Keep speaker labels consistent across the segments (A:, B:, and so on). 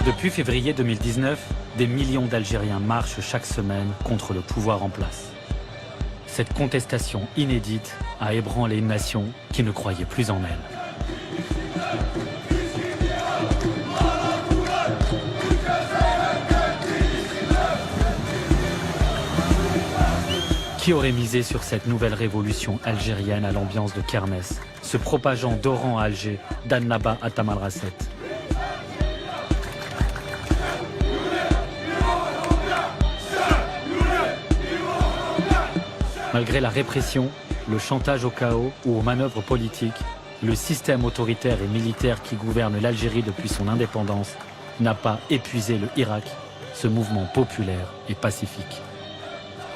A: Depuis février 2019, des millions d'Algériens marchent chaque semaine contre le pouvoir en place. Cette contestation inédite a ébranlé une nation qui ne croyait plus en elle. Qui aurait misé sur cette nouvelle révolution algérienne à l'ambiance de kermesse, se propageant d'Oran à Alger, d'Annaba à Tamanrasset? Malgré la répression, le chantage au chaos ou aux manœuvres politiques, le système autoritaire et militaire qui gouverne l'Algérie depuis son indépendance n'a pas épuisé le Irak, ce mouvement populaire et pacifique.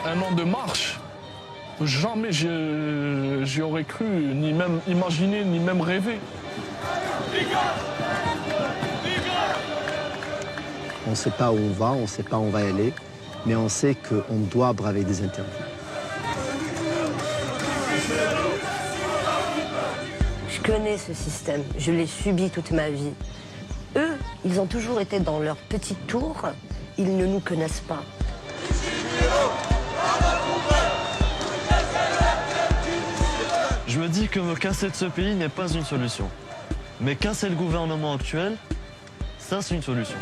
B: Un an de marche, jamais j'y aurais cru, ni même imaginé, ni même rêvé.
C: On ne sait pas où on va, on ne sait pas où on va aller, mais on sait qu'on doit braver des interdits.
D: Je connais ce système, je l'ai subi toute ma vie. Eux, ils ont toujours été dans leur petite tour, ils ne nous connaissent pas.
E: Je me dis que me casser de ce pays n'est pas une solution. Mais casser le gouvernement actuel, ça c'est une solution.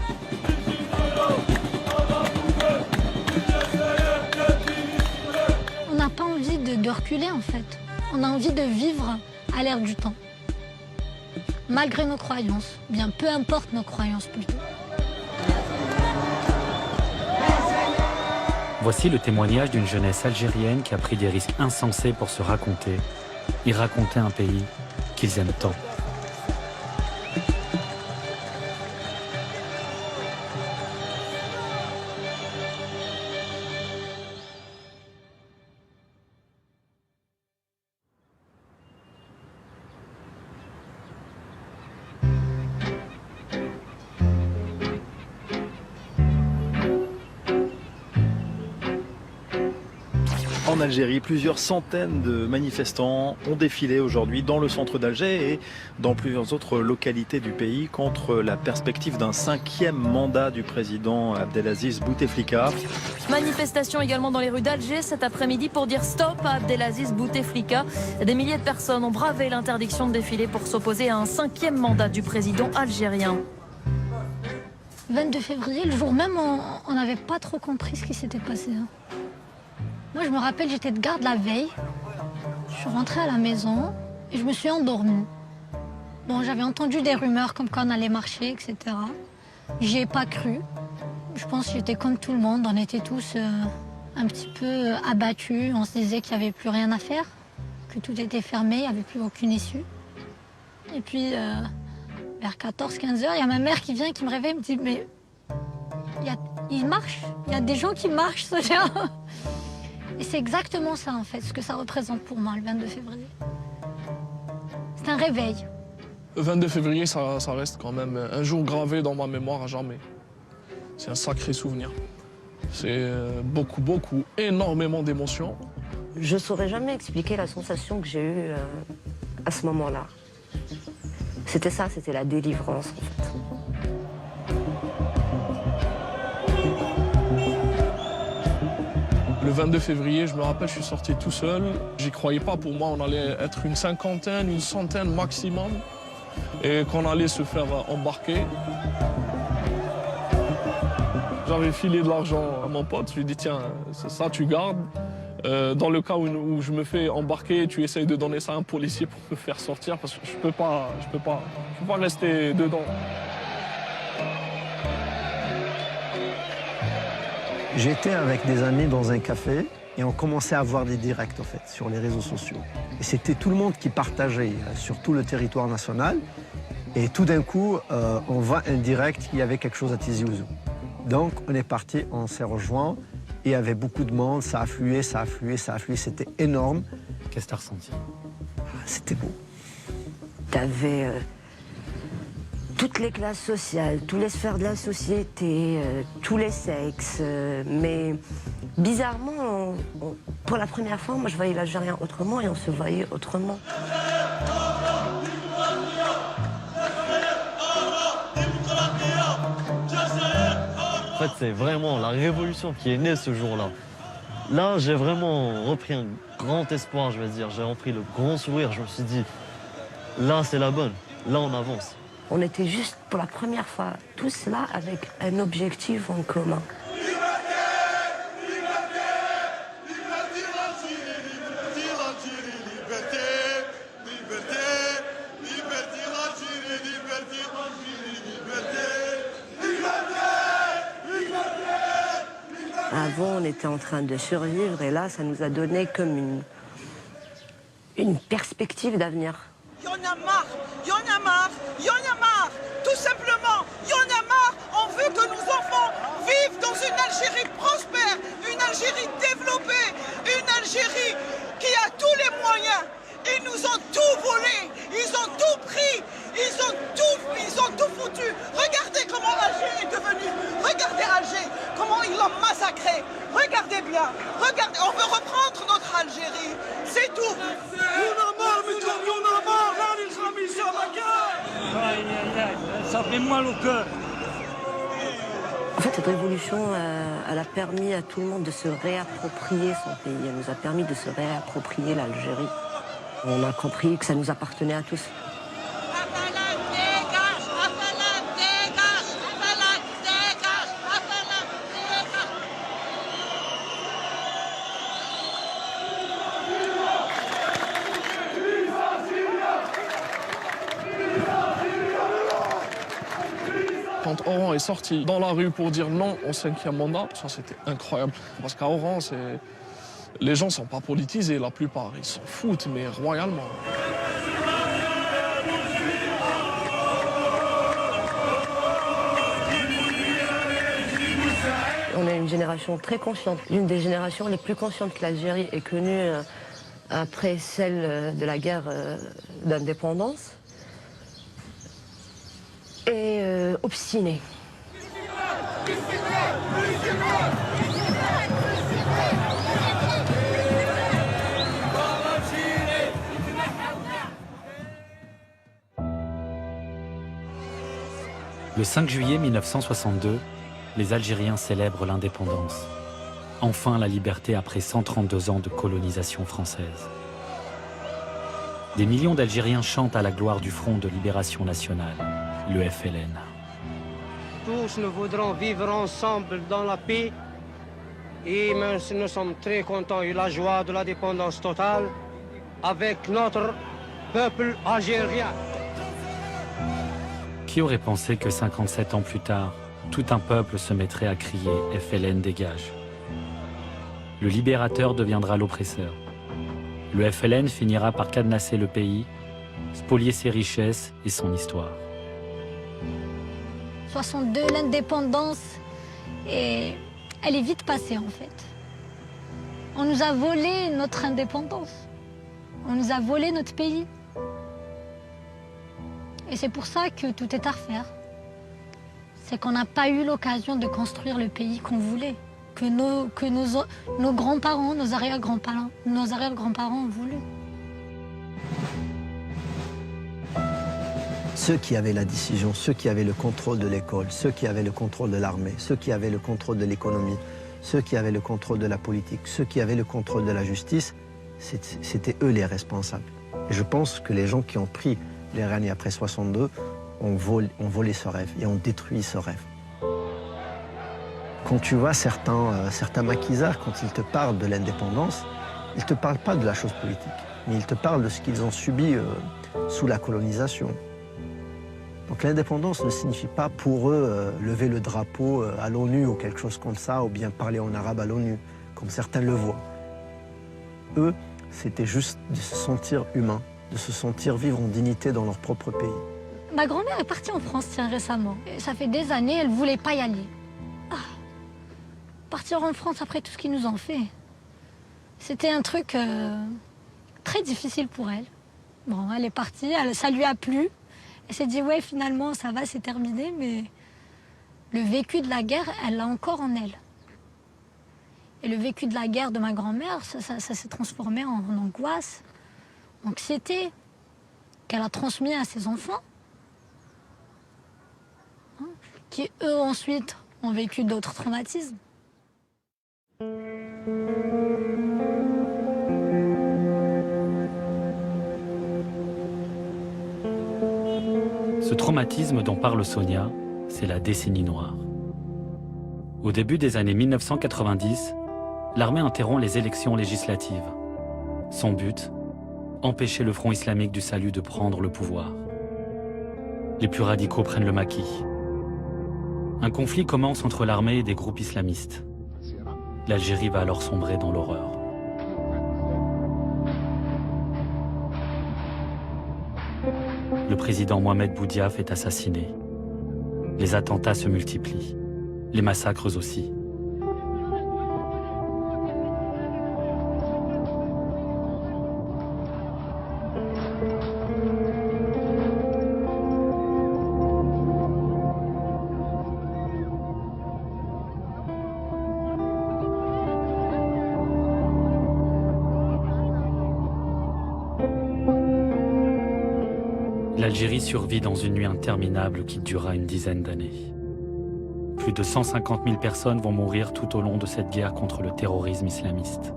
F: On n'a pas envie de reculer en fait. On a envie de vivre à l'ère du temps. Malgré nos croyances, bien peu importe nos croyances plutôt.
A: Voici le témoignage d'une jeunesse algérienne qui a pris des risques insensés pour se raconter et raconter un pays qu'ils aiment tant.
G: En Algérie, plusieurs centaines de manifestants ont défilé aujourd'hui dans le centre d'Alger et dans plusieurs autres localités du pays contre la perspective d'un 5e mandat du président Abdelaziz Bouteflika.
H: Manifestation également dans les rues d'Alger cet après-midi pour dire stop à Abdelaziz Bouteflika. Des milliers de personnes ont bravé l'interdiction de défiler pour s'opposer à un 5e mandat du président algérien.
F: 22 février, le jour même, on n'avait pas trop compris ce qui s'était passé. Moi, je me rappelle, j'étais de garde la veille. Je suis rentrée à la maison et je me suis endormie. Bon, j'avais entendu des rumeurs comme quoi on allait marcher, etc. J'y ai pas cru. Je pense que j'étais comme tout le monde. On était tous un petit peu abattus. On se disait qu'il n'y avait plus rien à faire, que tout était fermé, il n'y avait plus aucune issue. Et puis, vers 14-15 heures, il y a ma mère qui vient, qui me réveille, me dit « Mais il marche, il y a des gens qui marchent, Sonia !» Et c'est exactement ça, en fait, ce que ça représente pour moi, le 22 février. C'est un réveil.
B: Le 22 février, ça reste quand même un jour gravé dans ma mémoire à jamais. C'est un sacré souvenir. C'est beaucoup, énormément d'émotions.
D: Je ne saurais jamais expliquer la sensation que j'ai eue à ce moment-là. C'était ça, c'était la délivrance, en fait.
B: Le 22 février, je me rappelle, je suis sorti tout seul. J'y croyais pas. Pour moi, on allait être une cinquantaine, une centaine maximum. Et qu'on allait se faire embarquer. J'avais filé de l'argent à mon pote. Je lui ai dit, tiens, ça, tu gardes. Dans le cas où je me fais embarquer, tu essayes de donner ça à un policier pour me faire sortir. Parce que je peux pas rester dedans.
C: J'étais avec des amis dans un café et on commençait à avoir des directs en fait, sur les réseaux sociaux. Et c'était tout le monde qui partageait sur tout le territoire national. Et tout d'un coup, on voit un direct, il y avait quelque chose à Tizi Ouzou. Donc on est parti, on s'est rejoints et il y avait beaucoup de monde, ça affluait, c'était énorme.
A: Qu'est-ce que tu as ressenti?
C: C'était beau.
D: T'avais toutes les classes sociales, toutes les sphères de la société, tous les sexes, mais bizarrement, pour la première fois, moi je voyais l'Algérien autrement et on se voyait autrement.
E: En fait, c'est vraiment la révolution qui est née ce jour-là. Là, j'ai vraiment repris un grand espoir, je vais dire. J'ai repris le grand sourire. Je me suis dit, là, c'est la bonne. Là, on avance.
D: On était juste pour la première fois tous là avec un objectif en commun. Avant, on était en train de survivre et là, ça nous a donné comme une perspective d'avenir.
I: Il y en a marre, il y en a marre, il y en a marre, tout simplement, il y en a marre. On veut que nos enfants vivent dans une Algérie prospère, une Algérie développée, une Algérie qui a tous les moyens. Ils nous ont tout volé, ils ont tout pris, ils ont tout foutu. Regardez comment Alger est devenu, regardez Alger, comment ils l'ont massacré. Regardez bien, regardez, on veut reprendre notre Algérie, c'est tout.
J: Ça fait mal au cœur.
D: En fait, cette révolution, elle a permis à tout le monde de se réapproprier son pays. Elle nous a permis de se réapproprier l'Algérie. On a compris que ça nous appartenait à tous.
B: Quand Oran est sorti dans la rue pour dire non au 5e mandat, ça c'était incroyable. Parce qu'à Oran, les gens ne sont pas politisés, la plupart. Ils s'en foutent, mais royalement.
D: On est une génération très consciente, l'une des générations les plus conscientes que l'Algérie ait connue après celle de la guerre d'indépendance. Et obstinée.
A: Le 5 juillet 1962, les Algériens célèbrent l'indépendance. Enfin la liberté après 132 ans de colonisation française. Des millions d'Algériens chantent à la gloire du Front de Libération Nationale, le FLN.
J: Tous nous voudrons vivre ensemble dans la paix et nous sommes très contents et la joie de l'indépendance totale avec notre peuple algérien.
A: Qui aurait pensé que 57 ans plus tard, tout un peuple se mettrait à crier « FLN dégage ». Le libérateur deviendra l'oppresseur. Le FLN finira par cadenasser le pays, spolier ses richesses et son histoire.
F: 62, l'indépendance, et elle est vite passée en fait. On nous a volé notre indépendance. On nous a volé notre pays. Et c'est pour ça que tout est à refaire. C'est qu'on n'a pas eu l'occasion de construire le pays qu'on voulait, que nos grands-parents, nos arrière-grands-parents ont voulu.
C: Ceux qui avaient la décision, ceux qui avaient le contrôle de l'école, ceux qui avaient le contrôle de l'armée, ceux qui avaient le contrôle de l'économie, ceux qui avaient le contrôle de la politique, ceux qui avaient le contrôle de la justice, c'était eux les responsables. Et je pense que les gens qui ont pris les rênes après 62 ont volé ce rêve et ont détruit ce rêve. Quand tu vois certains maquisards, quand ils te parlent de l'indépendance, ils ne te parlent pas de la chose politique, mais ils te parlent de ce qu'ils ont subi sous la colonisation. Donc l'indépendance ne signifie pas pour eux lever le drapeau à l'ONU ou quelque chose comme ça, ou bien parler en arabe à l'ONU, comme certains le voient. Eux, c'était juste de se sentir humain, de se sentir vivre en dignité dans leur propre pays.
F: Ma grand-mère est partie en France récemment. Et ça fait des années, elle ne voulait pas y aller. Partir en France après tout ce qu'ils nous ont fait, c'était un truc très difficile pour elle. Bon, elle est partie, ça lui a plu. Elle s'est dit, ouais, finalement, ça va, c'est terminé, mais le vécu de la guerre, elle l'a encore en elle. Et le vécu de la guerre de ma grand-mère, ça s'est transformé en angoisse, anxiété, qu'elle a transmis à ses enfants, hein, qui, eux, ensuite, ont vécu d'autres traumatismes.
A: Ce traumatisme dont parle Sonia, c'est la décennie noire. Au début des années 1990, l'armée interrompt les élections législatives. Son but, empêcher le Front islamique du salut de prendre le pouvoir. Les plus radicaux prennent le maquis. Un conflit commence entre l'armée et des groupes islamistes. L'Algérie va alors sombrer dans l'horreur. Le président Mohamed Boudiaf est assassiné. Les attentats se multiplient, les massacres aussi. L'Algérie survit dans une nuit interminable qui durera une dizaine d'années. Plus de 150 000 personnes vont mourir tout au long de cette guerre contre le terrorisme islamiste.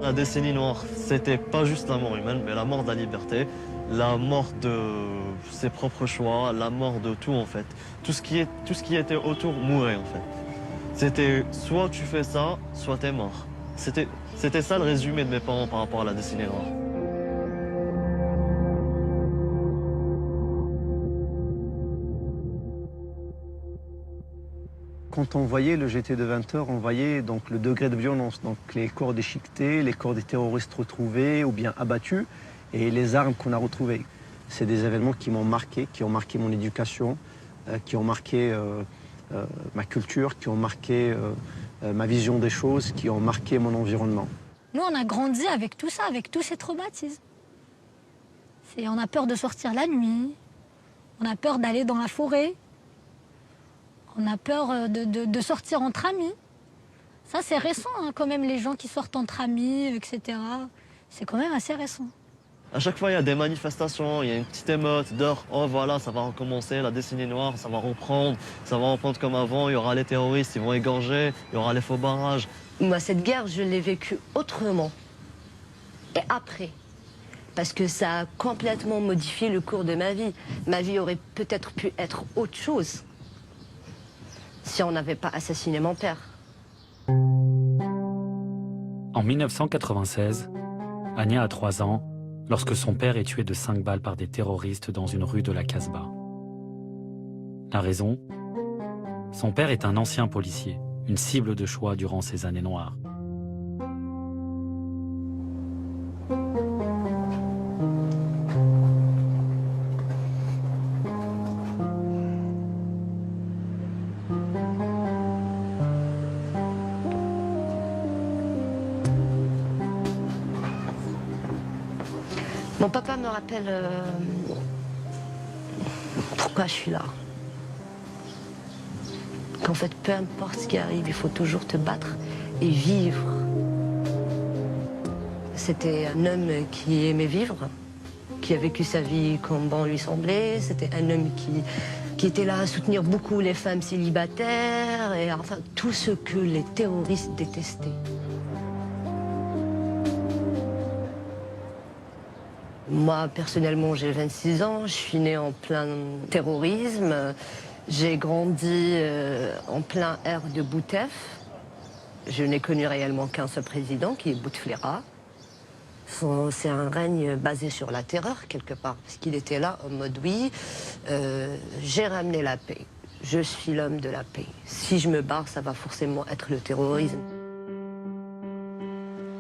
E: La décennie noire, c'était pas juste la mort humaine, mais la mort de la liberté, la mort de ses propres choix, la mort de tout en fait. Tout ce qui était autour mourait en fait. C'était soit tu fais ça, soit t'es mort. C'était ça le résumé de mes parents par rapport à la décennie noire.
C: Quand on voyait le GT de 20 heures, on voyait donc le degré de violence, donc les corps déchiquetés, les corps des terroristes retrouvés ou bien abattus et les armes qu'on a retrouvées. C'est des événements qui m'ont marqué, qui ont marqué mon éducation, qui ont marqué ma culture, qui ont marqué ma vision des choses, qui ont marqué mon environnement.
F: Nous, on a grandi avec tout ça, avec tous ces traumatismes. On a peur de sortir la nuit, on a peur d'aller dans la forêt. On a peur de sortir entre amis. Ça, c'est récent, hein, quand même, les gens qui sortent entre amis, etc. C'est quand même assez récent.
E: À chaque fois, il y a des manifestations, il y a une petite émeute d'heure. Oh voilà, ça va recommencer, la décennie noire, ça va reprendre comme avant. Il y aura les terroristes, ils vont égorger, il y aura les faux barrages.
D: Moi, cette guerre, je l'ai vécue autrement. Et après. Parce que ça a complètement modifié le cours de ma vie. Ma vie aurait peut-être pu être autre chose si on n'avait pas assassiné mon père.
A: En 1996, Ania a 3 ans lorsque son père est tué de 5 balles par des terroristes dans une rue de la Casbah. La raison ? Son père est un ancien policier, une cible de choix durant ces années noires.
D: Mon papa me rappelle pourquoi je suis là. Qu'en fait, peu importe ce qui arrive, il faut toujours te battre et vivre. C'était un homme qui aimait vivre, qui a vécu sa vie comme bon lui semblait. C'était un homme qui était là à soutenir beaucoup les femmes célibataires et enfin tout ce que les terroristes détestaient. Moi, personnellement, j'ai 26 ans, je suis née en plein terrorisme. J'ai grandi en plein air de Boutef. Je n'ai connu réellement qu'un seul président, qui est Bouteflika. C'est un règne basé sur la terreur, quelque part, parce qu'il était là en mode oui, j'ai ramené la paix. Je suis l'homme de la paix. Si je me barre, ça va forcément être le terrorisme.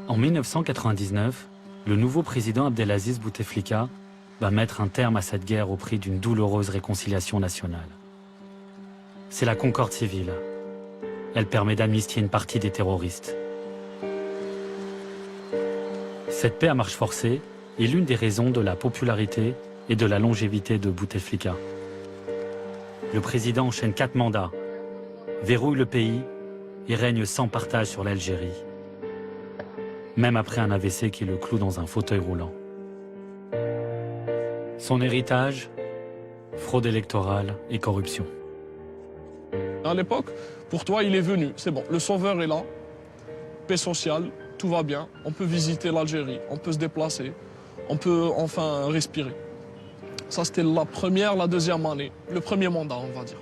A: En 1999, le nouveau président Abdelaziz Bouteflika va mettre un terme à cette guerre au prix d'une douloureuse réconciliation nationale. C'est la concorde civile. Elle permet d'amnistier une partie des terroristes. Cette paix à marche forcée est l'une des raisons de la popularité et de la longévité de Bouteflika. Le président enchaîne 4 mandats, verrouille le pays et règne sans partage sur l'Algérie, même après un AVC qui le cloue dans un fauteuil roulant. Son héritage, fraude électorale et corruption.
B: À l'époque, pour toi, il est venu. C'est bon, le sauveur est là. Paix sociale, tout va bien. On peut visiter l'Algérie, on peut se déplacer, on peut enfin respirer. Ça, c'était la première, la deuxième année, le premier mandat, on va dire.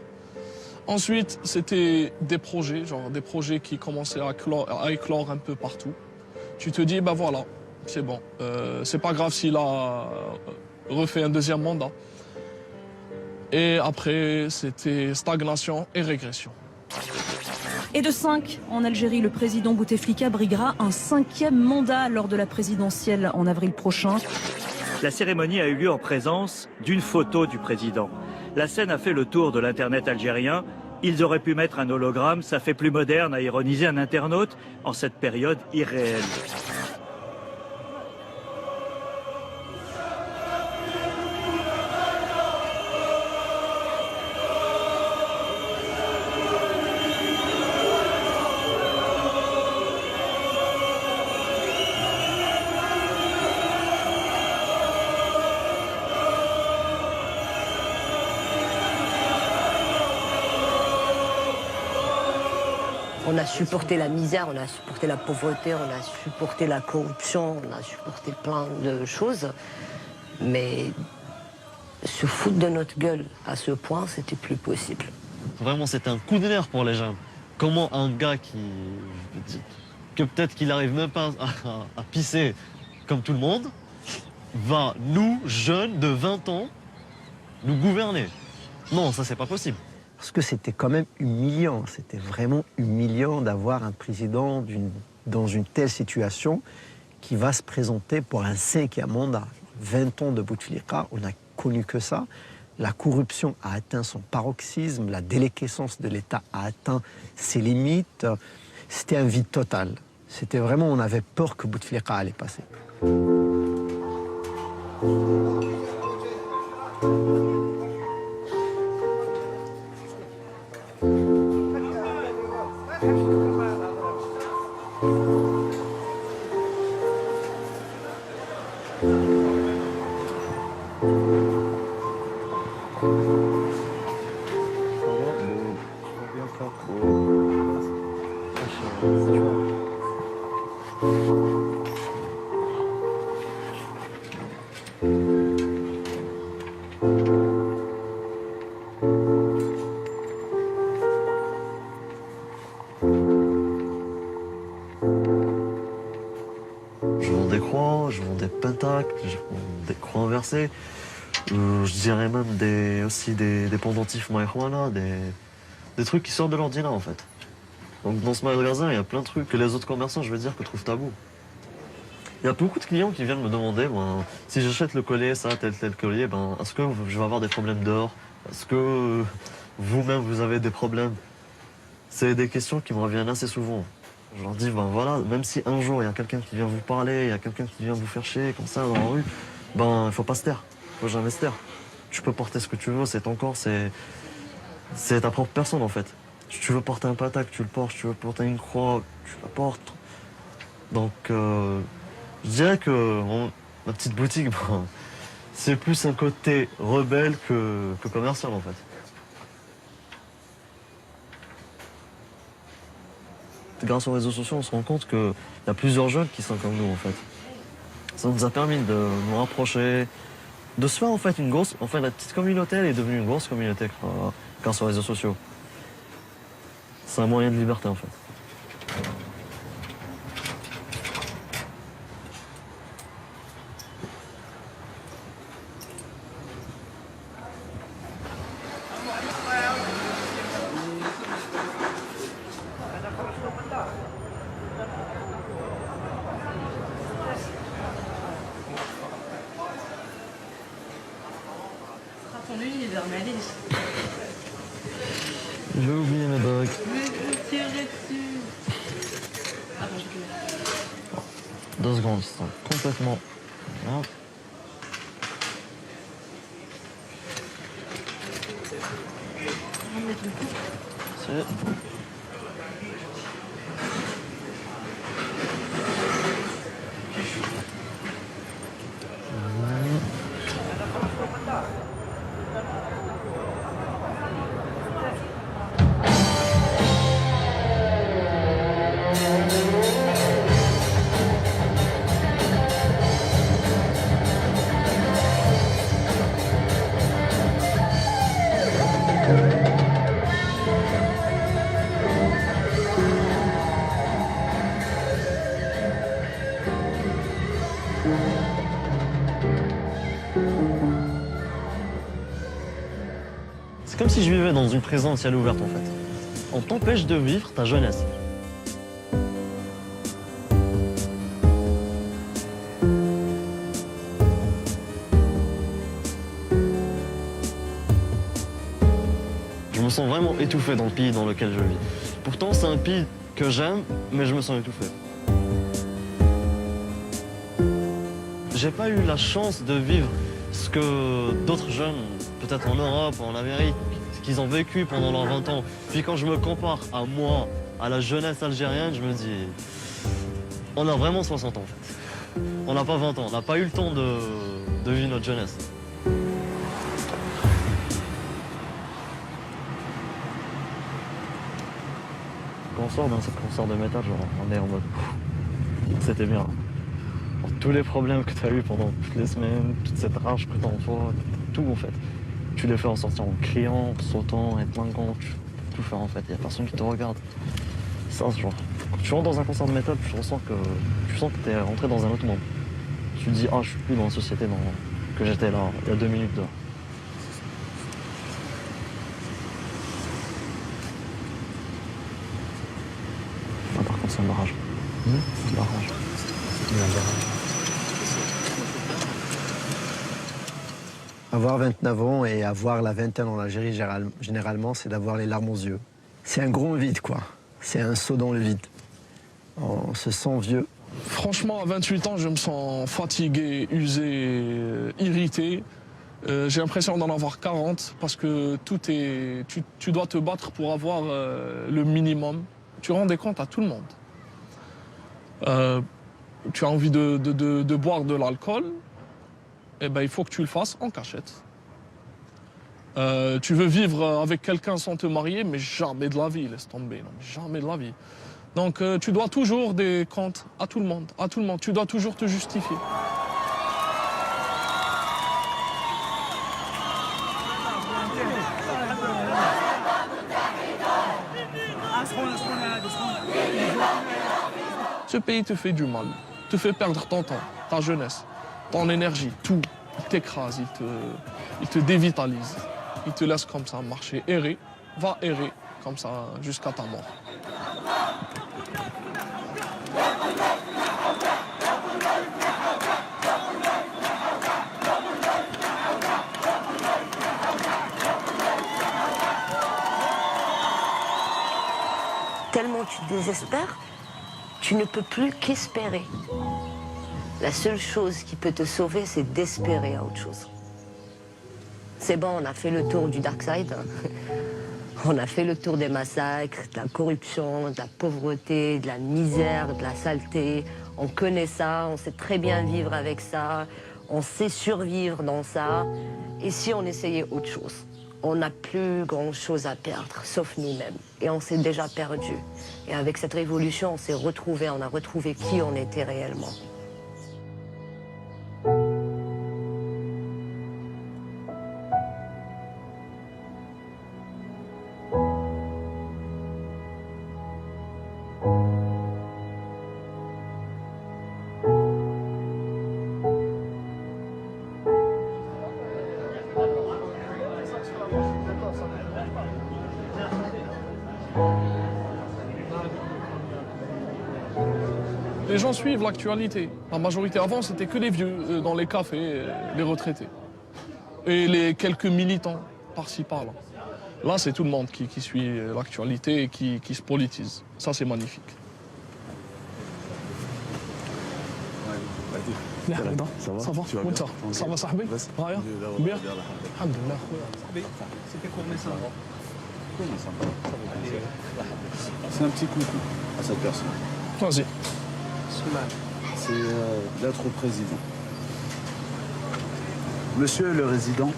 B: Ensuite, c'était des projets, genre des projets qui commençaient à éclore un peu partout. Tu te dis, ben voilà, c'est bon. C'est pas grave s'il a refait un deuxième mandat. Et après, c'était stagnation et régression.
K: Et de 5, en Algérie, le président Bouteflika briguera un 5e mandat lors de la présidentielle en avril prochain.
L: La cérémonie a eu lieu en présence d'une photo du président. La scène a fait le tour de l'internet algérien. Ils auraient pu mettre un hologramme, ça fait plus moderne, a ironisé un internaute en cette période irréelle.
D: On a supporté la misère, on a supporté la pauvreté, on a supporté la corruption, on a supporté plein de choses. Mais se foutre de notre gueule à ce point, c'était plus possible.
E: Vraiment, c'était un coup de nerf pour les jeunes. Comment un gars que peut-être qu'il n'arrive même pas à pisser comme tout le monde, va, nous, jeunes de 20 ans, nous gouverner? Non, ça, c'est pas possible.
C: Parce que c'était quand même humiliant, c'était vraiment humiliant d'avoir un président dans une telle situation qui va se présenter pour un 5e mandat. 20 ans de Bouteflika, on n'a connu que ça. La corruption a atteint son paroxysme, la déliquescence de l'État a atteint ses limites. C'était un vide total. C'était vraiment, on avait peur que Bouteflika allait passer.
E: Je vends des pentacles, je vends des croix inversées. Je dirais même aussi des pendentifs marijuana, des trucs qui sortent de l'ordinaire en fait. Donc dans ce magasin, il y a plein de trucs que les autres commerçants, je veux dire, que trouvent tabou. Il y a beaucoup de clients qui viennent me demander, si j'achète le collier, ça, tel collier, est-ce que je vais avoir des problèmes d'or? Est-ce que vous-même, vous avez des problèmes? C'est des questions qui me reviennent assez souvent. Je leur dis, voilà, même si un jour il y a quelqu'un qui vient vous parler, il y a quelqu'un qui vient vous faire chier comme ça dans la rue, il faut pas se taire, il faut jamais se taire. Tu peux porter ce que tu veux, c'est ton corps, c'est ta propre personne en fait. Si tu veux porter un patac, tu le portes, si tu veux porter une croix, tu la portes. Donc je dirais que ma petite boutique, c'est plus un côté rebelle que commercial en fait. Grâce aux réseaux sociaux, on se rend compte qu'il y a plusieurs jeunes qui sont comme nous, en fait. Ça nous a permis de nous rapprocher, de se faire, en fait, la petite communauté, elle est devenue une grosse communauté grâce aux réseaux sociaux. C'est un moyen de liberté, en fait. J'ai oublié mes bagues. Deux secondes, ils sont complètement... Hop. C'est... C'est comme si je vivais dans une prison ciel ouvert en fait. On t'empêche de vivre ta jeunesse. Je me sens vraiment étouffé dans le pays dans lequel je vis. Pourtant, c'est un pays que j'aime, mais je me sens étouffé. J'ai pas eu la chance de vivre ce que d'autres jeunes, peut-être en Europe ou en Amérique, qu'ils ont vécu pendant leurs 20 ans. Puis quand je me compare à moi, à la jeunesse algérienne, je me dis, on a vraiment 60 ans en fait. On n'a pas 20 ans, on n'a pas eu le temps de vivre notre jeunesse. Quand on sort d'un concert de métal, genre, on est en mode, c'était bien. Tous les problèmes que tu as eu pendant toutes les semaines, toute cette rage que tu as en toi, tout en fait. Tu les fais en sortant en criant, en sautant, en plinguant, tu peux tout faire en fait. Il n'y a personne qui te regarde. Ça, c'est genre, quand tu rentres dans un concert de métal, tu sens que tu es rentré dans un autre monde. Tu te dis, ah, je suis plus dans la société que j'étais là, il y a 2 minutes dehors. Ah, par contre, c'est un barrage. C'est un barrage.
C: Avoir 29 ans et avoir la vingtaine en Algérie, généralement, c'est d'avoir les larmes aux yeux. C'est un grand vide, quoi. C'est un saut dans le vide. On se sent vieux.
B: Franchement, à 28 ans, je me sens fatigué, usé, irrité. J'ai l'impression d'en avoir 40 parce que tu dois te battre pour avoir le minimum. Tu rends des comptes à tout le monde. Tu as envie de boire de l'alcool, eh ben, il faut que tu le fasses en cachette. Tu veux vivre avec quelqu'un sans te marier, mais jamais de la vie, laisse tomber, non, jamais de la vie. Donc tu dois toujours des comptes à tout le monde, tu dois toujours te justifier. Ce pays te fait du mal, te fait perdre ton temps, ta jeunesse, ton énergie, tout. Il t'écrase, il te dévitalise. Il te laisse comme ça marcher, errer, va errer comme ça jusqu'à ta mort.
D: Tellement tu désespères, tu ne peux plus qu'espérer. La seule chose qui peut te sauver, c'est d'espérer à autre chose. C'est bon, on a fait le tour du dark side. On a fait le tour des massacres, de la corruption, de la pauvreté, de la misère, de la saleté. On connaît ça, on sait très bien vivre avec ça, on sait survivre dans ça. Et si on essayait autre chose? On n'a plus grand-chose à perdre, sauf nous-mêmes. Et on s'est déjà perdu. Et avec cette révolution, on s'est retrouvés, on a retrouvé qui on était réellement.
B: Les gens suivent l'actualité. La majorité avant, c'était que les vieux dans les cafés, les retraités. Et les quelques militants par-ci, par-là. Là, c'est tout le monde qui suit l'actualité et qui se politise. Ça, c'est magnifique. Ça va? Ça va? Ça va, Sahbi? Raya? Bien? Alhamdulillah.
M: C'était combien ça? C'est un petit coucou à cette personne.
B: Vas-y.
M: C'est d'être président. Monsieur le résident,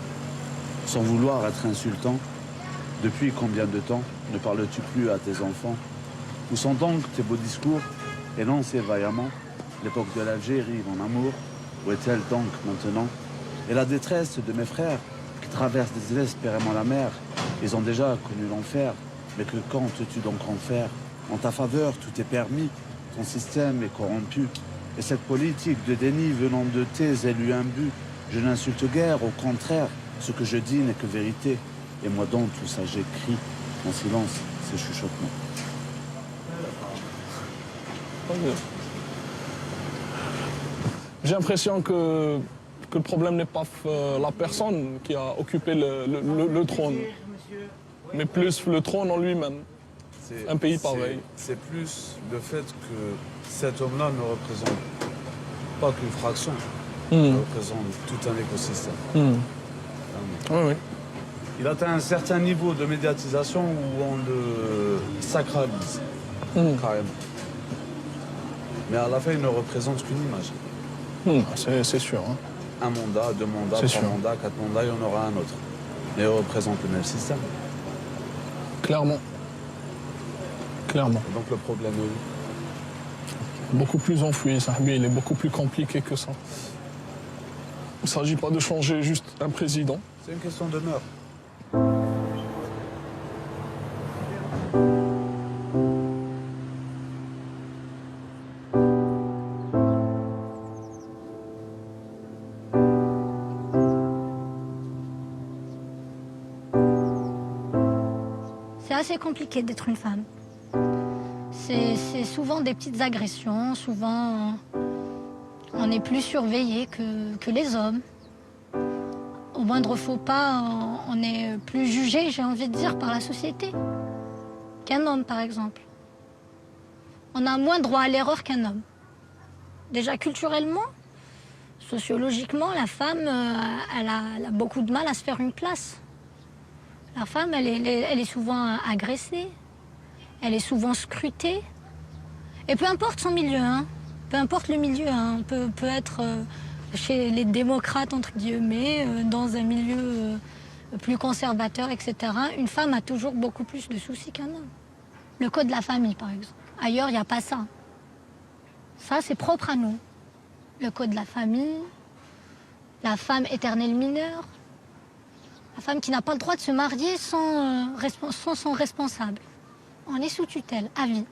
M: sans vouloir être insultant, depuis combien de temps ne parles-tu plus à tes enfants? Où sont donc tes beaux discours énoncés vaillamment? L'époque de l'Algérie, mon amour, où est-elle donc maintenant? Et la détresse de mes frères qui traversent désespérément la mer, ils ont déjà connu l'enfer, mais que comptes-tu donc en faire? En ta faveur, tout est permis, ton système est corrompu. Et cette politique de déni venant de tes élus imbus, je n'insulte guère, au contraire, ce que je dis n'est que vérité. Et moi dans tout ça, j'écris en silence ces chuchotements.
B: J'ai l'impression que le problème n'est pas la personne qui a occupé le trône, mais plus le trône en lui-même. Un pays pareil.
M: C'est plus le fait que cet homme-là ne représente pas qu'une fraction, il représente tout un écosystème.
B: Oui, oui.
M: Il atteint un certain niveau de médiatisation où on le sacralise, carrément. Mais à la fin, il ne représente qu'une image.
B: C'est sûr. Hein.
M: Un mandat, 2 mandats, 3 mandats, 4 mandats, il y en aura un autre. Mais il représente le même système.
B: Clairement. Clairement.
M: Et donc le problème est
B: beaucoup plus enfoui, Sahbi, il est beaucoup plus compliqué que ça. Il ne s'agit pas de changer juste un président.
M: C'est une question de mœurs.
F: C'est assez compliqué d'être une femme. C'est souvent des petites agressions, souvent on est plus surveillé que les hommes. Au moindre faux pas, on est plus jugé, j'ai envie de dire, par la société qu'un homme, par exemple. On a moins droit à l'erreur qu'un homme. Déjà culturellement, sociologiquement, la femme, elle a beaucoup de mal à se faire une place. La femme, elle est souvent agressée, elle est souvent scrutée. Et peu importe son milieu, hein, peu importe le milieu, hein, on peut être chez les démocrates, entre guillemets, dans un milieu plus conservateur, etc. Une femme a toujours beaucoup plus de soucis qu'un homme. Le code de la famille, par exemple. Ailleurs, il n'y a pas ça. Ça, c'est propre à nous. Le code de la famille, la femme éternelle mineure, la femme qui n'a pas le droit de se marier sans son responsable. On est sous tutelle, à vie.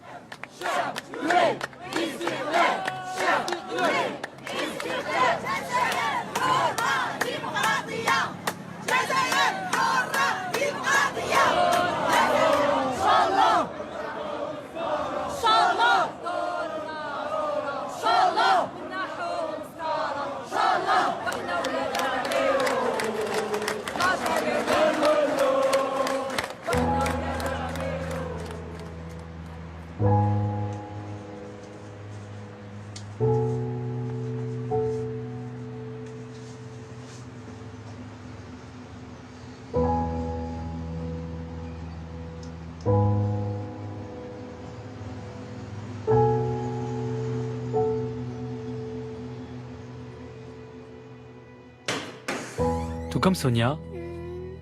A: Tout comme Sonia,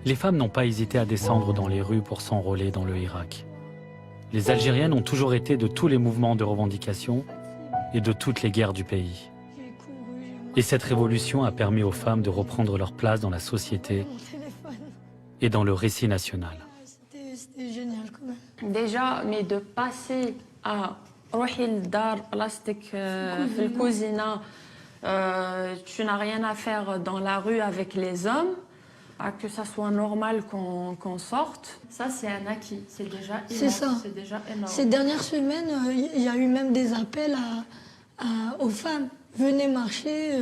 A: les femmes n'ont pas hésité à descendre dans les rues pour s'enrôler dans le Irak. Les Algériennes ont toujours été de tous les mouvements de revendication et de toutes les guerres du pays. Et cette révolution a permis aux femmes de reprendre leur place dans la société et dans le récit national.
F: C'était génial quand même.
N: Déjà, mais de passer à روحي للدار بلاصتك في الكوزينة tu n'as rien à faire dans la rue avec les hommes, que ça soit normal qu'on sorte, ça c'est un acquis, c'est déjà énorme.
F: C'est ça.
N: C'est déjà énorme.
F: Ces dernières semaines, il y a eu même des appels aux femmes. Venez marcher,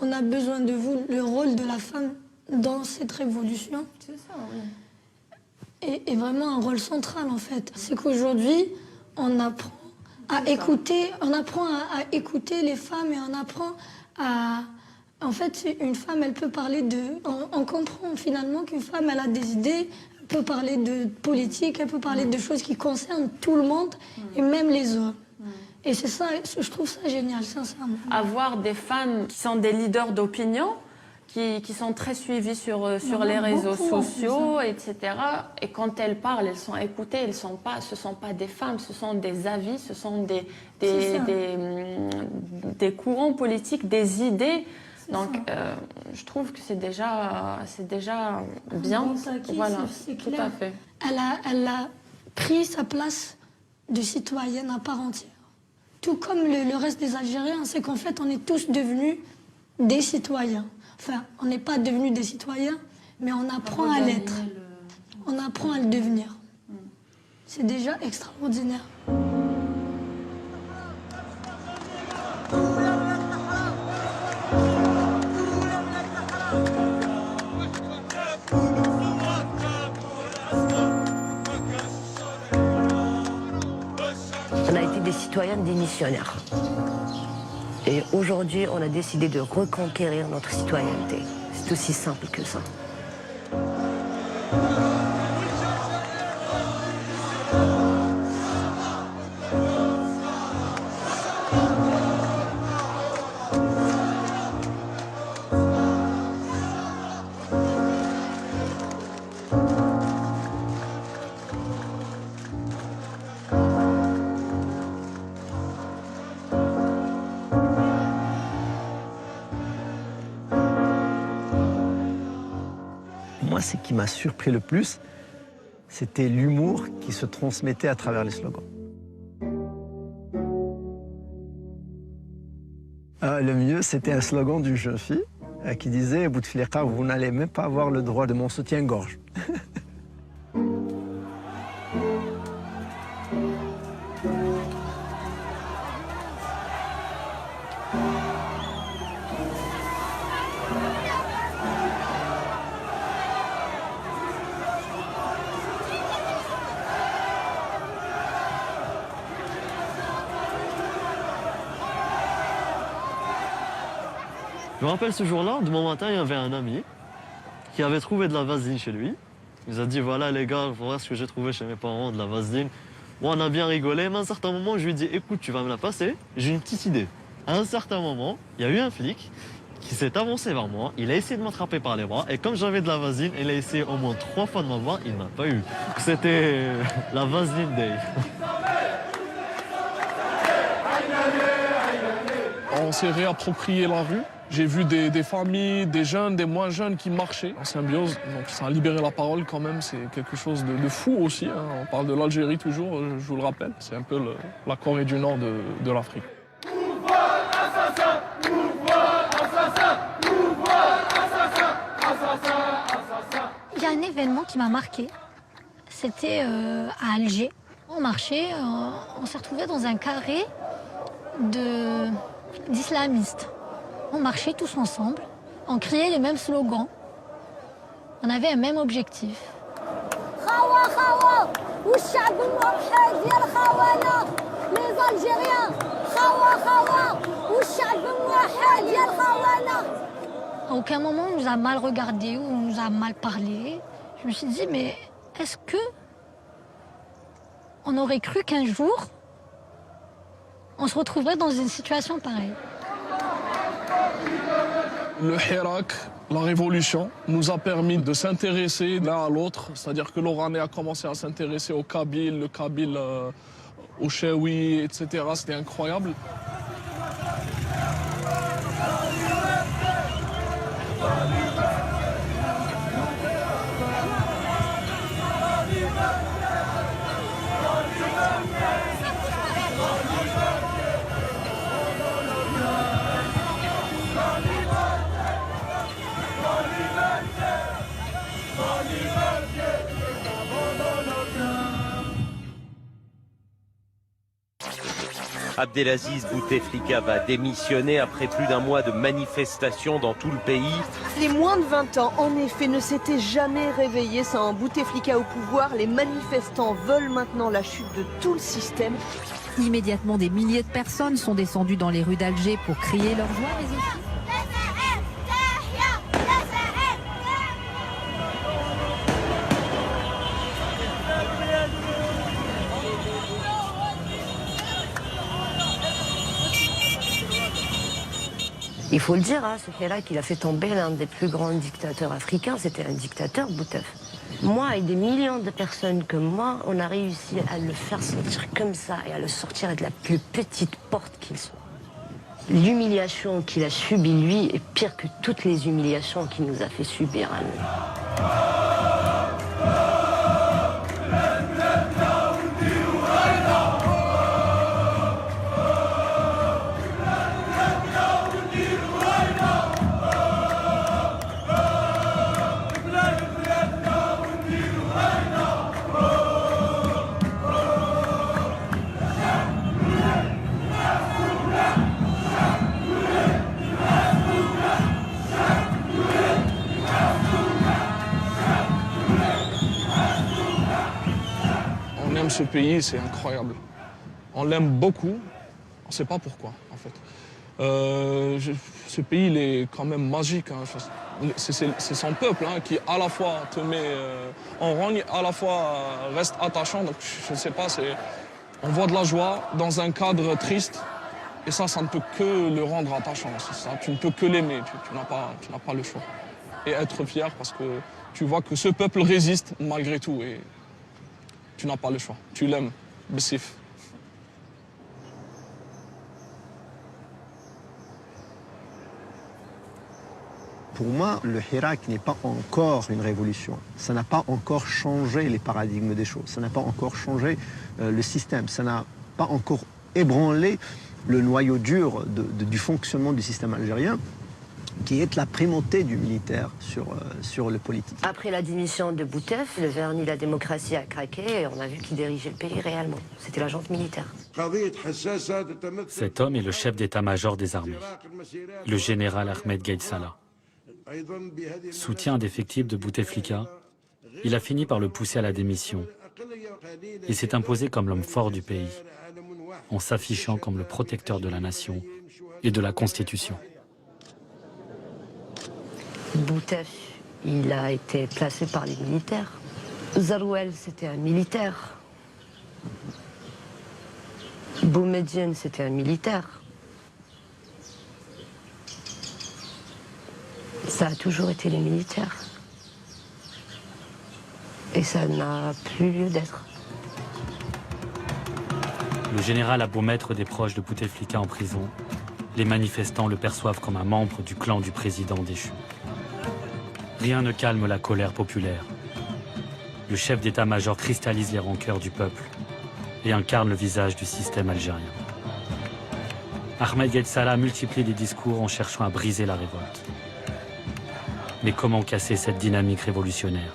F: on a besoin de vous, le rôle de la femme dans cette révolution.
N: C'est ça, oui.
F: Et vraiment un rôle central en fait. C'est qu'aujourd'hui, on apprend à écouter, les femmes et on apprend à... En fait, une femme, elle peut parler de... On comprend finalement qu'une femme, elle a des idées, elle peut parler de politique, elle peut parler de choses qui concernent tout le monde et même les hommes. Et c'est ça, je trouve ça génial, sincèrement.
N: Avoir des femmes qui sont des leaders d'opinion, qui sont très suivies sur les réseaux sociaux, etc. Et quand elles parlent, elles sont écoutées. Ce ne sont pas des femmes, ce sont des avis, ce sont des courants politiques, des idées. Donc, je trouve que c'est déjà bien. Voilà, tout à fait.
F: Elle a pris sa place de citoyenne à part entière. Tout comme le reste des Algériens, c'est qu'en fait, on est tous devenus des citoyens. Enfin, on n'est pas devenus des citoyens, Mais on apprend à l'être. On apprend à le devenir. C'est déjà extraordinaire.
D: On a été des citoyennes, des missionnaires. Et aujourd'hui, on a décidé de reconquérir notre citoyenneté. C'est aussi simple que ça.
C: Moi, ce qui m'a surpris le plus, c'était l'humour qui se transmettait à travers les slogans. Le mieux, c'était un slogan d'une jeune fille qui disait « Bouteflika, vous n'allez même pas avoir le droit de mon soutien-gorge ».
E: Je me rappelle ce jour-là, de bon matin, il y avait un ami qui avait trouvé de la vaseline chez lui. Il nous a dit, voilà les gars, voilà ce que j'ai trouvé chez mes parents, de la vaseline. Moi, on a bien rigolé, mais à un certain moment, je lui ai dit, écoute, tu vas me la passer, j'ai une petite idée. À un certain moment, il y a eu un flic qui s'est avancé vers moi, il a essayé de m'attraper par les bras, et comme j'avais de la vaseline, il a essayé au moins 3 fois de m'avoir, il ne m'a pas eu. C'était la vaseline day.
B: On s'est réapproprié la rue. J'ai vu des familles, des jeunes, des moins jeunes qui marchaient en symbiose. Donc ça a libéré la parole quand même, c'est quelque chose de fou aussi. Hein. On parle de l'Algérie toujours, je vous le rappelle. C'est un peu la Corée du Nord de l'Afrique.
F: Il y a un événement qui m'a marqué. C'était à Alger. On marchait, on s'est retrouvés dans un carré d'islamistes. On marchait tous ensemble, on criait les mêmes slogans, on avait un même objectif.
O: Les Algériens,
F: À aucun moment on nous a mal regardés ou on nous a mal parlé. Je me suis dit, mais est-ce que on aurait cru qu'un jour on se retrouverait dans une situation pareille?
B: Le Hirak, la révolution, nous a permis de s'intéresser l'un à l'autre. C'est-à-dire que l'Oranais a commencé à s'intéresser au Kabyle, le Kabyle au Chewi, etc. C'était incroyable.
P: Abdelaziz Bouteflika va démissionner après plus d'un mois de manifestations dans tout le pays.
Q: Les moins de 20 ans, en effet, ne s'étaient jamais réveillés sans Bouteflika au pouvoir. Les manifestants veulent maintenant la chute de tout le système.
R: Immédiatement, des milliers de personnes sont descendues dans les rues d'Alger pour crier leur joie, mais aussi...
D: Il faut le dire, hein, ce Hirak, il a fait tomber l'un des plus grands dictateurs africains. C'était un dictateur, Boutef. Moi et des millions de personnes comme moi, on a réussi à le faire sortir comme ça et à le sortir de la plus petite porte qu'il soit. L'humiliation qu'il a subie, lui, est pire que toutes les humiliations qu'il nous a fait subir à nous.
B: ce pays, c'est incroyable. On l'aime beaucoup, on ne sait pas pourquoi, en fait. Ce pays, il est quand même magique. Hein. C'est son peuple hein, qui, à la fois, te met en rogne, à la fois reste attachant. Donc, je ne sais pas, on voit de la joie dans un cadre triste. Et ça ne peut que le rendre attachant. Ça. Tu ne peux que l'aimer, tu n'as pas le choix. Et être fier parce que tu vois que ce peuple résiste malgré tout. Et tu n'as pas le choix. Tu l'aimes. Bessif.
C: Pour moi, le Hirak n'est pas encore une révolution. Ça n'a pas encore changé les paradigmes des choses. Ça n'a pas encore changé le système. Ça n'a pas encore ébranlé le noyau dur du fonctionnement du système algérien, qui est la primauté du militaire sur le politique.
D: Après la démission de Boutef, le vernis de la démocratie a craqué et on a vu qui dirigeait le pays réellement. C'était la junte militaire.
A: Cet homme est le chef d'état-major des armées, le général Ahmed Gaïd Salah. Soutien indéfectible de Bouteflika, il a fini par le pousser à la démission. Il s'est imposé comme l'homme fort du pays, en s'affichant comme le protecteur de la nation et de la Constitution.
D: Boutef, il a été placé par les militaires. Zarouel, c'était un militaire. Boumediene, c'était un militaire. Ça a toujours été les militaires. Et ça n'a plus lieu d'être.
A: Le général a beau mettre des proches de Bouteflika en prison, les manifestants le perçoivent comme un membre du clan du président déchu. Rien ne calme la colère populaire. Le chef d'état-major cristallise les rancœurs du peuple et incarne le visage du système algérien. Ahmed Gaïd Salah multiplie les discours en cherchant à briser la révolte. Mais comment casser cette dynamique révolutionnaire?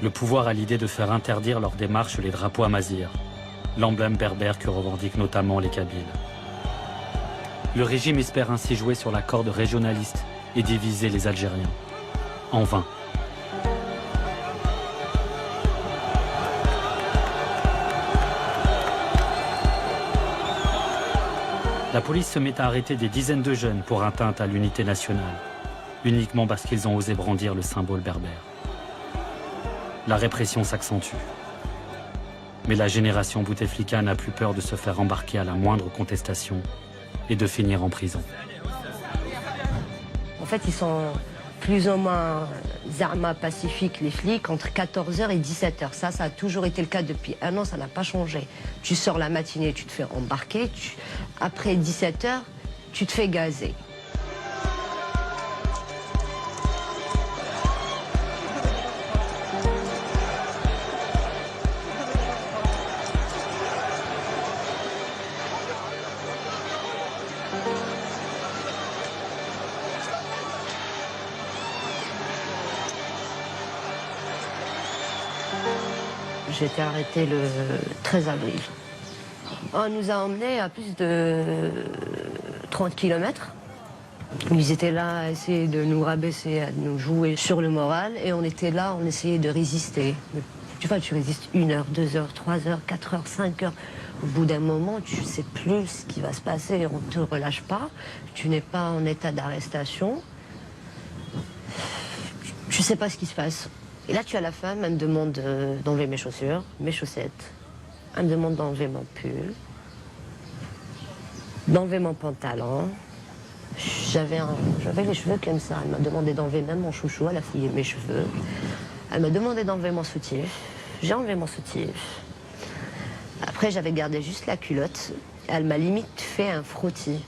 A: Le pouvoir a l'idée de faire interdire leurs démarches les drapeaux amazirs, l'emblème berbère que revendiquent notamment les Kabyles. Le régime espère ainsi jouer sur la corde régionaliste et diviser les Algériens. En vain. La police se met à arrêter des dizaines de jeunes pour atteinte à l'unité nationale, uniquement parce qu'ils ont osé brandir le symbole berbère. La répression s'accentue. Mais la génération Bouteflika n'a plus peur de se faire embarquer à la moindre contestation et de finir en prison.
D: En fait, ils sont plus ou moins zarma pacifiques, les flics, entre 14h et 17h. Ça a toujours été le cas depuis un an, ça n'a pas changé. Tu sors la matinée, tu te fais embarquer. Après 17h, tu te fais gazer. J'ai été arrêtée le 13 avril. On nous a emmenés à plus de 30 km. Ils étaient là à essayer de nous rabaisser, à nous jouer sur le moral. Et on était là, on essayait de résister. Tu vois, tu résistes 1 heure, 2 heures, 3 heures, 4 heures, 5 heures. Au bout d'un moment, tu ne sais plus ce qui va se passer. On ne te relâche pas. Tu n'es pas en état d'arrestation. Tu ne sais pas ce qui se passe. Et là, tu as la femme, elle me demande d'enlever mes chaussures, mes chaussettes. Elle me demande d'enlever mon pull, d'enlever mon pantalon. J'avais les cheveux comme ça. Elle m'a demandé d'enlever même mon chouchou, elle a fouillé mes cheveux. Elle m'a demandé d'enlever mon soutif. J'ai enlevé mon soutif. Après, j'avais gardé juste la culotte. Elle m'a limite fait un frottis.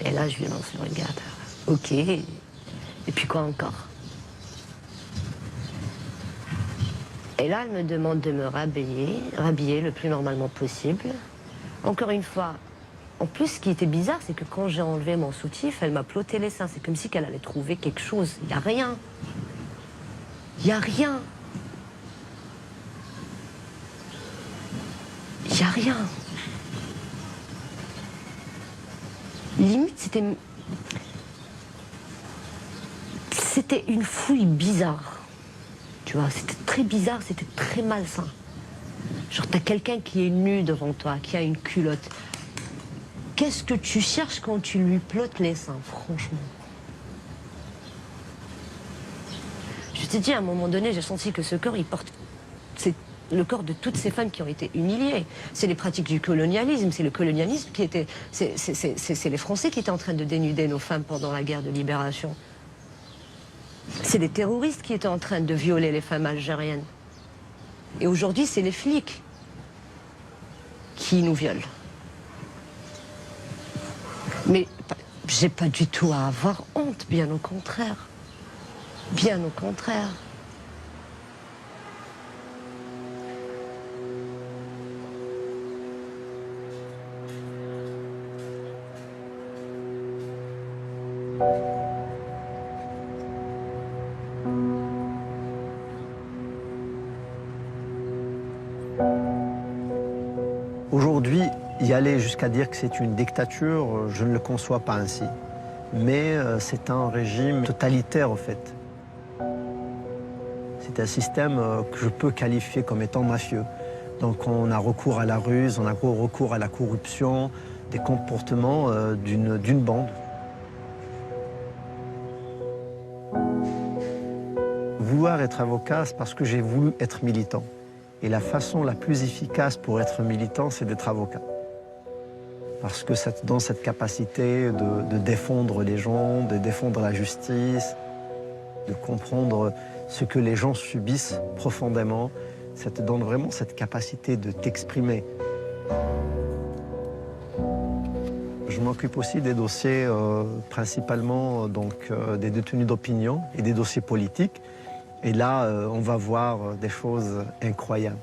D: Et là, je lui lance le regard. Ok. Et puis quoi encore? Et là, elle me demande de me rhabiller le plus normalement possible. Encore une fois, en plus, ce qui était bizarre, c'est que quand j'ai enlevé mon soutif, elle m'a ploté les seins. C'est comme si qu'elle allait trouver quelque chose. Il n'y a rien. Il n'y a rien. Il n'y a rien. Limite, c'était une fouille bizarre. Tu vois, c'était très bizarre, c'était très malsain. Genre, t'as quelqu'un qui est nu devant toi, qui a une culotte. Qu'est-ce que tu cherches quand tu lui plottes les seins, franchement? Je t'ai dit, à un moment donné, j'ai senti que ce corps, il porte... C'est le corps de toutes ces femmes qui ont été humiliées. C'est les pratiques du colonialisme, c'est le colonialisme qui était... C'est les Français qui étaient en train de dénuder nos femmes pendant la guerre de libération. C'est les terroristes qui étaient en train de violer les femmes algériennes. Et aujourd'hui, c'est les flics qui nous violent. Mais j'ai pas du tout à avoir honte, bien au contraire. Bien au contraire.
C: Aujourd'hui, y aller jusqu'à dire que c'est une dictature, je ne le conçois pas ainsi. Mais c'est un régime totalitaire, en fait. C'est un système que je peux qualifier comme étant mafieux. Donc on a recours à la ruse, on a recours à la corruption, des comportements d'une bande. Vouloir être avocat, c'est parce que j'ai voulu être militant. Et la façon la plus efficace pour être militant, c'est d'être avocat. Parce que ça te donne cette capacité de défendre les gens, de défendre la justice, de comprendre ce que les gens subissent profondément. Ça te donne vraiment cette capacité de t'exprimer. Je m'occupe aussi des dossiers principalement des détenus d'opinion et des dossiers politiques. Et là, on va voir des choses incroyables.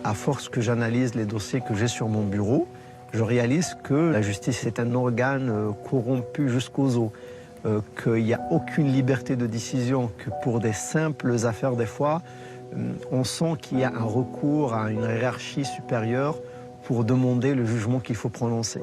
C: À force que j'analyse les dossiers que j'ai sur mon bureau, je réalise que la justice est un organe corrompu jusqu'aux os, qu'il n'y a aucune liberté de décision, que pour des simples affaires, des fois, on sent qu'il y a un recours à une hiérarchie supérieure pour demander le jugement qu'il faut prononcer.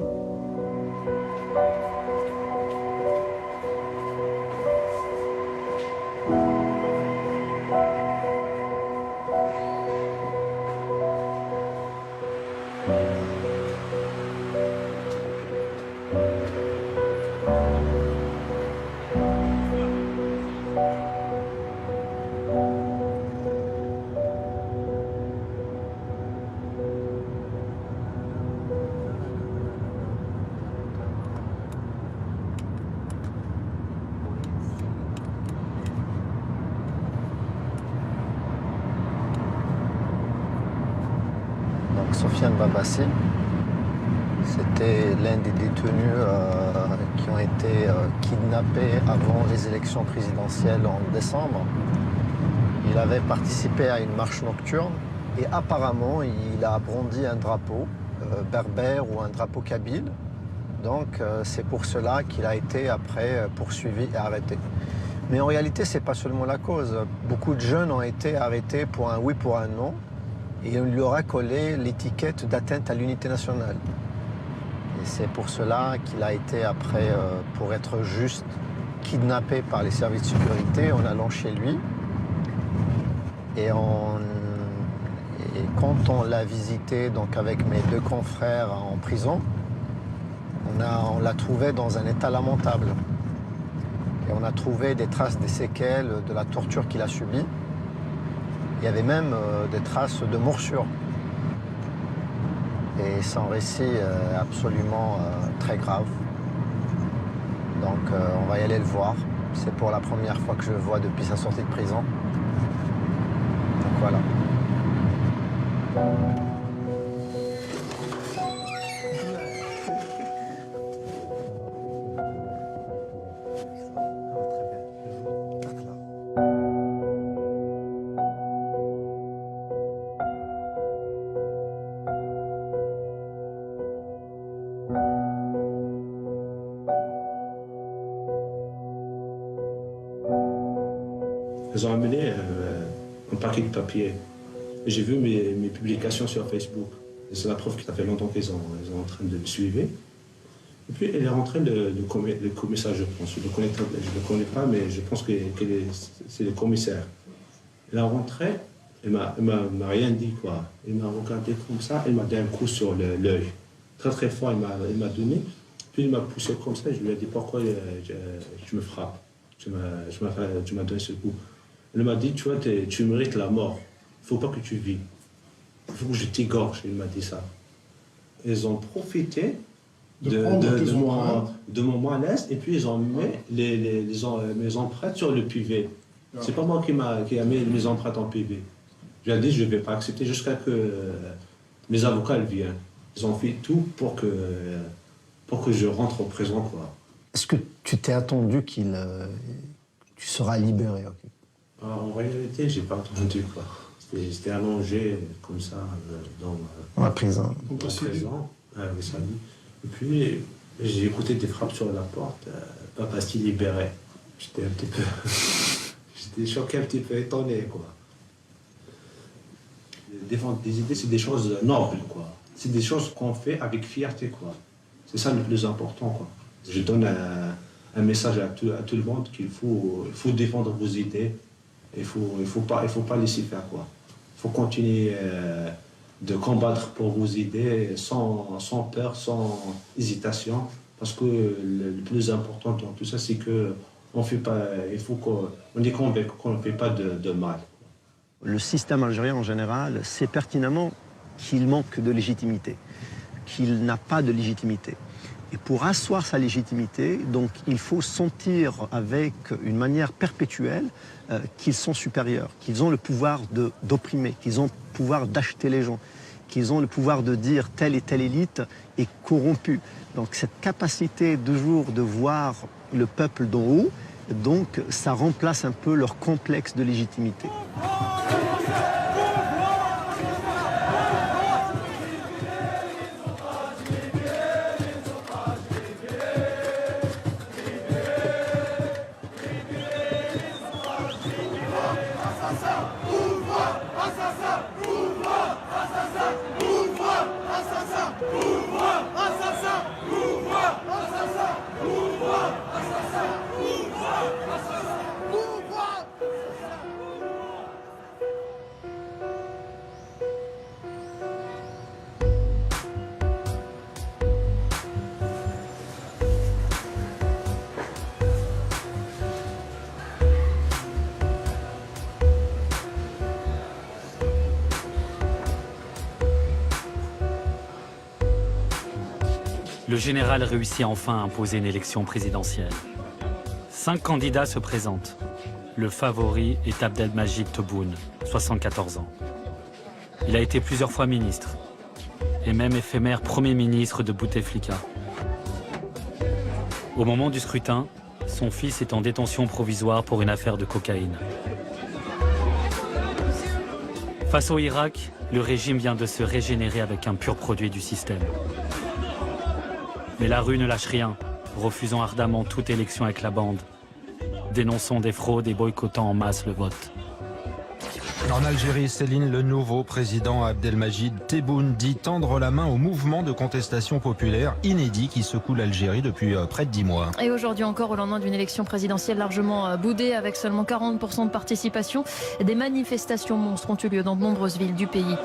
C: Sofiane Babassi, c'était l'un des détenus qui ont été kidnappés avant les élections présidentielles en décembre. Il avait participé à une marche nocturne et apparemment il a brandi un drapeau berbère ou un drapeau kabyle. Donc c'est pour cela qu'il a été après poursuivi et arrêté. Mais en réalité, c'est pas seulement la cause. Beaucoup de jeunes ont été arrêtés pour un oui, pour un non. Et on lui aura collé l'étiquette d'atteinte à l'unité nationale. Et c'est pour cela qu'il a été après, pour être juste, kidnappé par les services de sécurité en allant chez lui. Et quand on l'a visité donc avec mes deux confrères en prison, on l'a trouvé dans un état lamentable. Et on a trouvé des traces des séquelles de la torture qu'il a subie. Il y avait même des traces de morsures. Et son récit est absolument très grave. Donc on va y aller le voir. C'est pour la première fois que je le vois depuis sa sortie de prison. Donc voilà.
S: Ils ont amené un paquet de papier. J'ai vu mes publications sur Facebook. C'est la preuve que ça fait longtemps qu'ils sont en train de me suivre. Et puis elle est rentrée, le commissaire, je pense. Je ne le connais pas, mais je pense que c'est le commissaire. Elle est rentrée, Il m'a rien dit, quoi. Il m'a regardé comme ça, il m'a donné un coup sur l'œil. Très très fort, il m'a donné. Puis il m'a poussé comme ça, je lui ai dit pourquoi je me frappe. Tu m'as donné ce coup. Il m'a dit, tu vois, tu mérites la mort. Il ne faut pas que tu vis. Il faut que je t'égorge, il m'a dit ça. Ils ont profité de mon malaise et puis ils ont mis mes empreintes sur le PV. C'est pas moi qui a mis mes empreintes en PV. J'ai dit je ne vais pas accepter jusqu'à que mes avocats viennent. Ils ont fait tout pour que je rentre en prison, quoi.
C: Est-ce que tu t'es attendu tu seras libéré?
S: En réalité, j'ai pas attendu, quoi. C'était allongé comme ça dans
C: la prison.
S: Et puis j'ai écouté des frappes sur la porte. Papa s'est libéré. J'étais un petit peu, j'étais choqué, un petit peu étonné, quoi. Défendre des idées, c'est des choses nobles, quoi. C'est des choses qu'on fait avec fierté, quoi. C'est ça le plus important, quoi. Je donne un message à tout le monde qu'il faut défendre vos idées. Il faut pas laisser faire, quoi. Il faut continuer de combattre pour vos idées sans peur, sans hésitation. Parce que le plus important dans tout ça, c'est qu'on fait pas, il faut qu'on est convaincu qu'on ne fait pas de mal.
C: Le système algérien en général sait pertinemment qu'il manque de légitimité, qu'il n'a pas de légitimité. Et pour asseoir sa légitimité, donc, il faut sentir avec une manière perpétuelle qu'ils sont supérieurs, qu'ils ont le pouvoir d'opprimer, qu'ils ont le pouvoir d'acheter les gens, qu'ils ont le pouvoir de dire telle et telle élite est corrompue. Donc cette capacité toujours de voir le peuple d'en haut, donc ça remplace un peu leur complexe de légitimité.
A: Le général réussit enfin à imposer une élection présidentielle. 5 candidats se présentent. Le favori est Abdelmajid Tebboune, 74 ans. Il a été plusieurs fois ministre, et même éphémère Premier ministre de Bouteflika. Au moment du scrutin, son fils est en détention provisoire pour une affaire de cocaïne. Face au Irak, le régime vient de se régénérer avec un pur produit du système. Mais la rue ne lâche rien, refusant ardemment toute élection avec la bande, dénonçant des fraudes et boycottant en masse le vote.
T: En Algérie, Céline, le nouveau président Abdelmajid Tebboune dit tendre la main au mouvement de contestation populaire inédit qui secoue l'Algérie depuis près de 10 mois.
H: Et aujourd'hui encore, au lendemain d'une élection présidentielle largement boudée avec seulement 40% de participation, des manifestations monstres ont eu lieu dans de nombreuses villes du pays.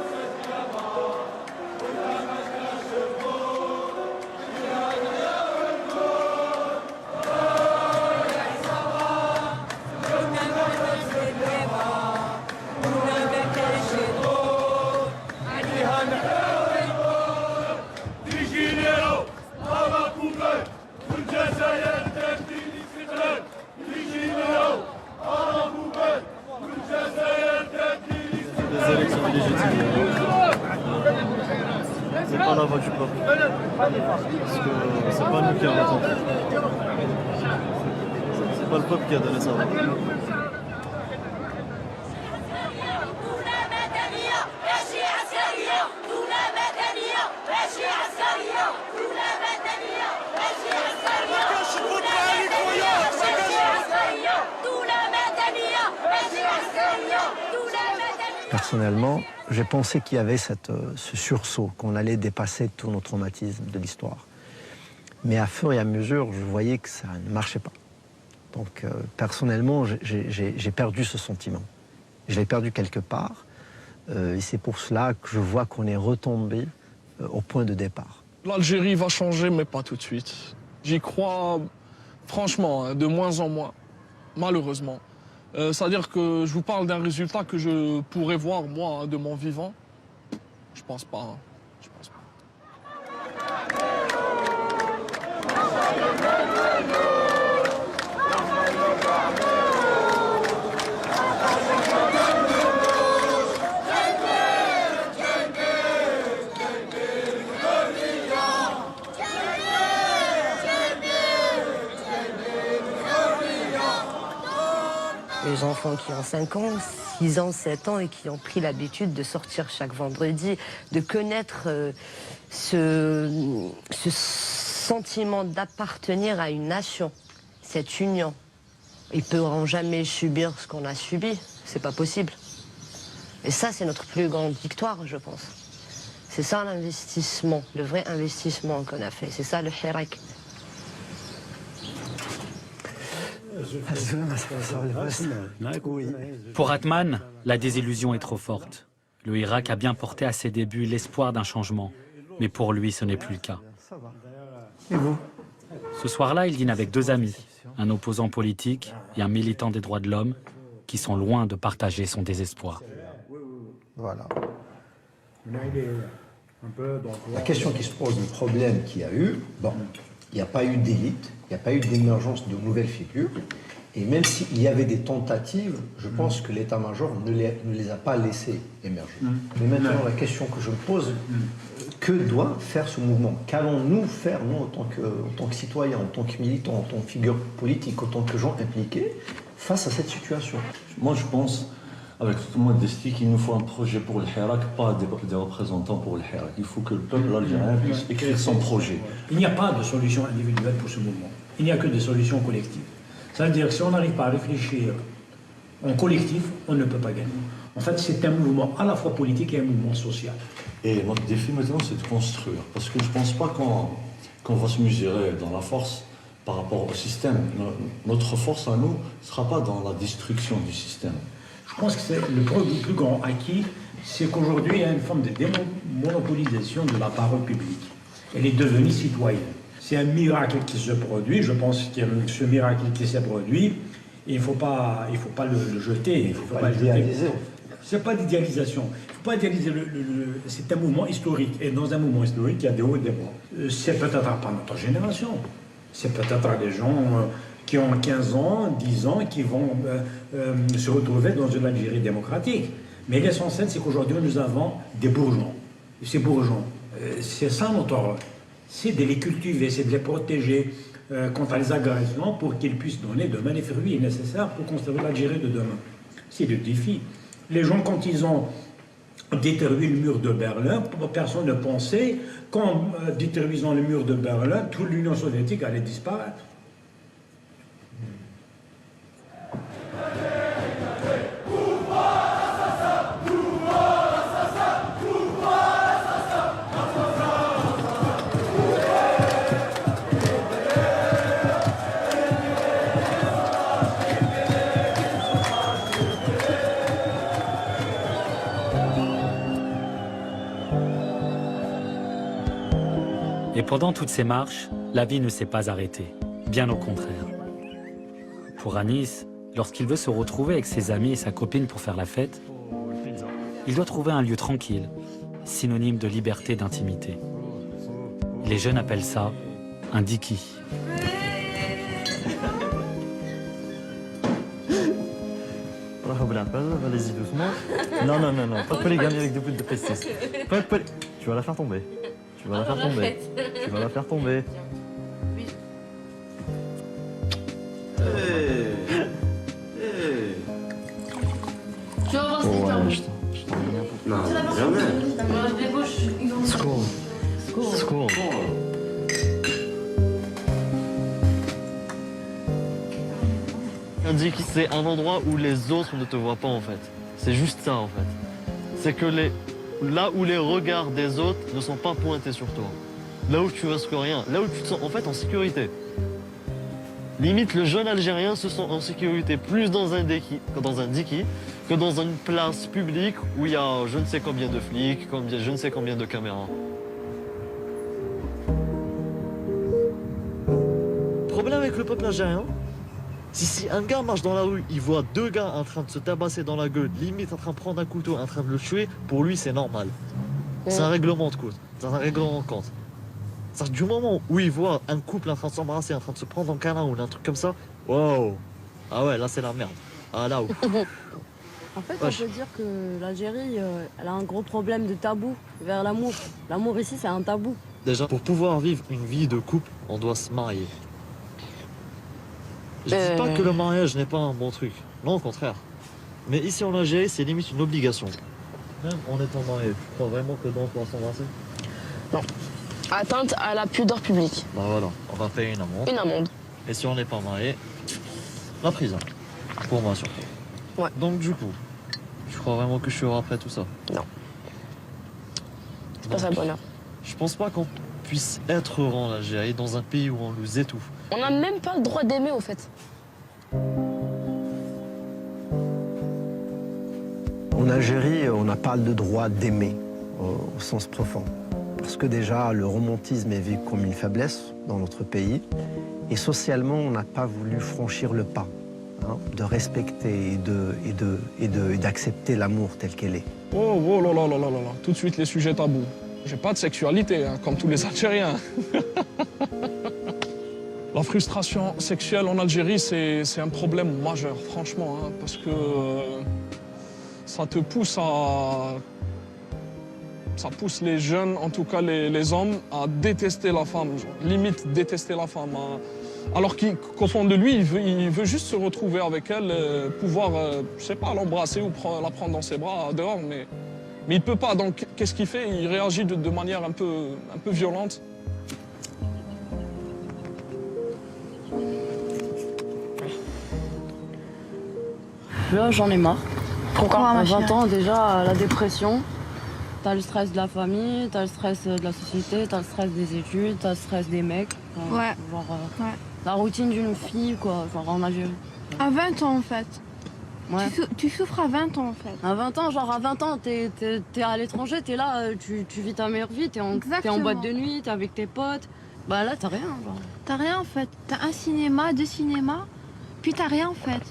E: C'est pas la voix du peuple. Parce que c'est pas nous qui avons voté. C'est pas le peuple qui a donné sa voix.
C: Personnellement, j'ai pensé qu'il y avait ce sursaut, qu'on allait dépasser tous nos traumatismes de l'histoire. Mais à fur et à mesure, je voyais que ça ne marchait pas. Donc personnellement, j'ai perdu ce sentiment. Je l'ai perdu quelque part. Et c'est pour cela que je vois qu'on est retombé au point de départ.
B: L'Algérie va changer, mais pas tout de suite. J'y crois franchement, hein, de moins en moins, malheureusement. C'est-à-dire que je vous parle d'un résultat que je pourrais voir, moi, hein, de mon vivant. Je pense pas. Hein. Je pense pas.
D: Les enfants qui ont 5 ans, 6 ans, 7 ans et qui ont pris l'habitude de sortir chaque vendredi, de connaître ce sentiment d'appartenir à une nation, cette union. Ils ne pourront jamais subir ce qu'on a subi, c'est pas possible. Et ça, c'est notre plus grande victoire, je pense. C'est ça l'investissement, le vrai investissement qu'on a fait. C'est ça le hirak.
A: Pour Atman, la désillusion est trop forte. Le Hirak a bien porté à ses débuts l'espoir d'un changement, mais pour lui, ce n'est plus le cas.
C: Et vous?
A: Ce soir-là, il dîne avec 2 amis, un opposant politique et un militant des droits de l'homme, qui sont loin de partager son désespoir.
C: Voilà.
U: La question qui se pose, le problème qu'il y a eu, bon, il n'y a pas eu d'élite, il n'y a pas eu d'émergence de nouvelles figures. Et même s'il y avait des tentatives, je pense que l'état-major ne les a pas laissés émerger. Mais maintenant, la question que je me pose, que doit faire ce mouvement? Qu'allons-nous faire, nous, en tant que citoyens, en tant que militants, en tant que figures politiques, en tant que gens impliqués, face à cette situation?
E: Moi, je pense, avec tout le monde d'esprit, qu'il nous faut un projet pour le Hirak, pas des représentants pour le Hirak. Il faut que le peuple algérien puisse écrire son projet.
V: Il n'y a pas de solution individuelle pour ce mouvement. Il n'y a que des solutions collectives. C'est-à-dire que si on n'arrive pas à réfléchir en collectif, on ne peut pas gagner. En fait, c'est un mouvement à la fois politique et un mouvement social.
E: Et notre défi maintenant, c'est de construire. Parce que je ne pense pas qu'on va se mesurer dans la force par rapport au système. Notre force à nous ne sera pas dans la destruction du système.
V: Je pense que c'est le plus grand acquis, c'est qu'aujourd'hui, il y a une forme de démonopolisation de la parole publique. Elle est devenue citoyenne. C'est un miracle qui se produit, je pense que ce miracle qui s'est produit, il ne faut pas le jeter. Il ne faut pas l'idéaliser. Ce n'est pas d'idéalisation. Il ne faut pas idéaliser c'est un mouvement historique. Et dans un mouvement historique, il y a des hauts et des bas. C'est peut-être pas notre génération. C'est peut-être des gens qui ont 15 ans, 10 ans, qui vont se retrouver dans une Algérie démocratique. Mais l'essentiel, c'est qu'aujourd'hui, nous avons des bourgeons. Et ces bourgeons, c'est ça notre rôle. C'est de les cultiver, c'est de les protéger contre les agressions pour qu'ils puissent donner demain les fruits nécessaires pour construire l'Algérie de demain. C'est le défi. Les gens, quand ils ont détruit le mur de Berlin, personne ne pensait qu'en détruisant le mur de Berlin, toute l'Union soviétique allait disparaître.
A: Et pendant toutes ces marches, la vie ne s'est pas arrêtée, bien au contraire. Pour Anis, lorsqu'il veut se retrouver avec ses amis et sa copine pour faire la fête, il doit trouver un lieu tranquille, synonyme de liberté et d'intimité. Les jeunes appellent ça un diki.
E: Allez-y doucement. Non, non, non, non, pas de polygamie avec des bouts de pestis. Pas de Tu vas la faire tomber. Tu vas la faire tomber. Tu vas la faire tomber.
N: Tu vas voir ce qu'il t'en bouge.
E: Non,
N: jamais.
E: Secours. Secours. Un diki, c'est un endroit où les autres ne te voient pas en fait. C'est juste ça en fait. C'est que là où les regards des autres ne sont pas pointés sur toi. Là où tu risques rien. Là où tu te sens en fait en sécurité. Limite, le jeune Algérien se sent en sécurité plus dans un diki que dans une place publique où il y a je ne sais combien de flics, je ne sais combien de caméras. Le problème avec le peuple algérien, si un gars marche dans la rue, il voit deux gars en train de se tabasser dans la gueule, limite en train de prendre un couteau, en train de le tuer, pour lui c'est normal. C'est un règlement de compte. C'est un règlement de compte. C'est-à-dire du moment où il voit un couple en train de s'embrasser, en train de se prendre en câlin ou un truc comme ça, wow. Ah ouais, là c'est la merde. Ah là où.
G: En fait, on peut dire que l'Algérie, elle a un gros problème de tabou vers l'amour. L'amour ici, c'est un tabou.
E: Déjà, pour pouvoir vivre une vie de couple, on doit se marier. Je dis pas que le mariage n'est pas un bon truc. Non, au contraire. Mais ici en Algérie, c'est limite une obligation. Même en étant marié, tu crois vraiment que dans on va s'embrasser?
I: Non. Atteinte à la pudeur publique.
E: Bah voilà, on va payer une amende.
I: Une amende.
E: Et si on n'est pas marié, la prison. Pour moi surtout.
I: Ouais.
E: Donc du coup, tu crois vraiment que je suis après tout ça?
I: Non. C'est pas ça le bonheur.
E: Je pense pas qu'on puisse être heureux en Algérie dans un pays où on nous étouffe.
I: On n'a même pas le droit d'aimer au fait.
C: En Algérie, on n'a pas le droit d'aimer au sens profond. Parce que déjà, le romantisme est vu comme une faiblesse dans notre pays. Et socialement, on n'a pas voulu franchir le pas de respecter et d'accepter l'amour tel qu'elle est.
B: Oh là là là là là là, tout de suite les sujets tabous. J'ai pas de sexualité, comme tous les Algériens. La frustration sexuelle en Algérie, c'est un problème majeur, franchement, parce que ça te pousse à... Ça pousse les jeunes, en tout cas les hommes, à détester la femme, limite détester la femme. Alors qu'au fond de lui, il veut juste se retrouver avec elle, pouvoir, je sais pas, l'embrasser ou la prendre dans ses bras dehors, mais il peut pas. Donc qu'est-ce qu'il fait? Il réagit de manière un peu violente.
G: Là, j'en ai marre.
I: Pourquoi?
G: À 20 ans, déjà, la dépression. T'as le stress de la famille, t'as le stress de la société, t'as le stress des études, t'as le stress des mecs.
W: Ouais.
G: Genre, la routine d'une fille, quoi, genre en Algérie.
W: À 20 ans, en fait.
G: Ouais.
W: Tu souffres à 20 ans, en fait.
G: À 20 ans, genre à 20 ans, t'es à l'étranger, t'es là, tu vis ta meilleure vie, t'es en boîte de nuit, t'es avec tes potes. Bah là, t'as rien, genre.
W: T'as rien, en fait. T'as un cinéma, deux cinémas, puis t'as rien, en fait.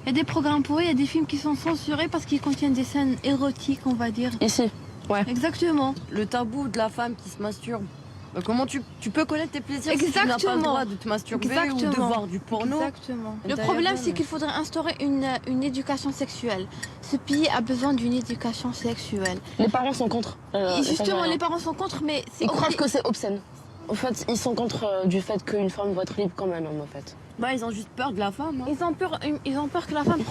W: Il y a des programmes pourris, il y a des films qui sont censurés parce qu'ils contiennent des scènes érotiques, on va dire.
I: Ici, ouais.
W: Exactement.
G: Le tabou de la femme qui se masturbe. Comment tu peux connaître tes plaisirs si tu n'as pas le droit de te masturber ou de voir du porno?
W: Exactement. Le problème, c'est qu'il faudrait instaurer une éducation sexuelle. Ce pays a besoin d'une éducation sexuelle.
I: Les parents sont contre.
W: Justement, les parents sont contre, mais...
I: Ils croient que c'est obscène. En fait, ils sont contre du fait qu'une femme doit être libre comme un homme, en fait.
G: Bah, ils ont juste peur de la femme. Hein.
W: Ils ont peur que la femme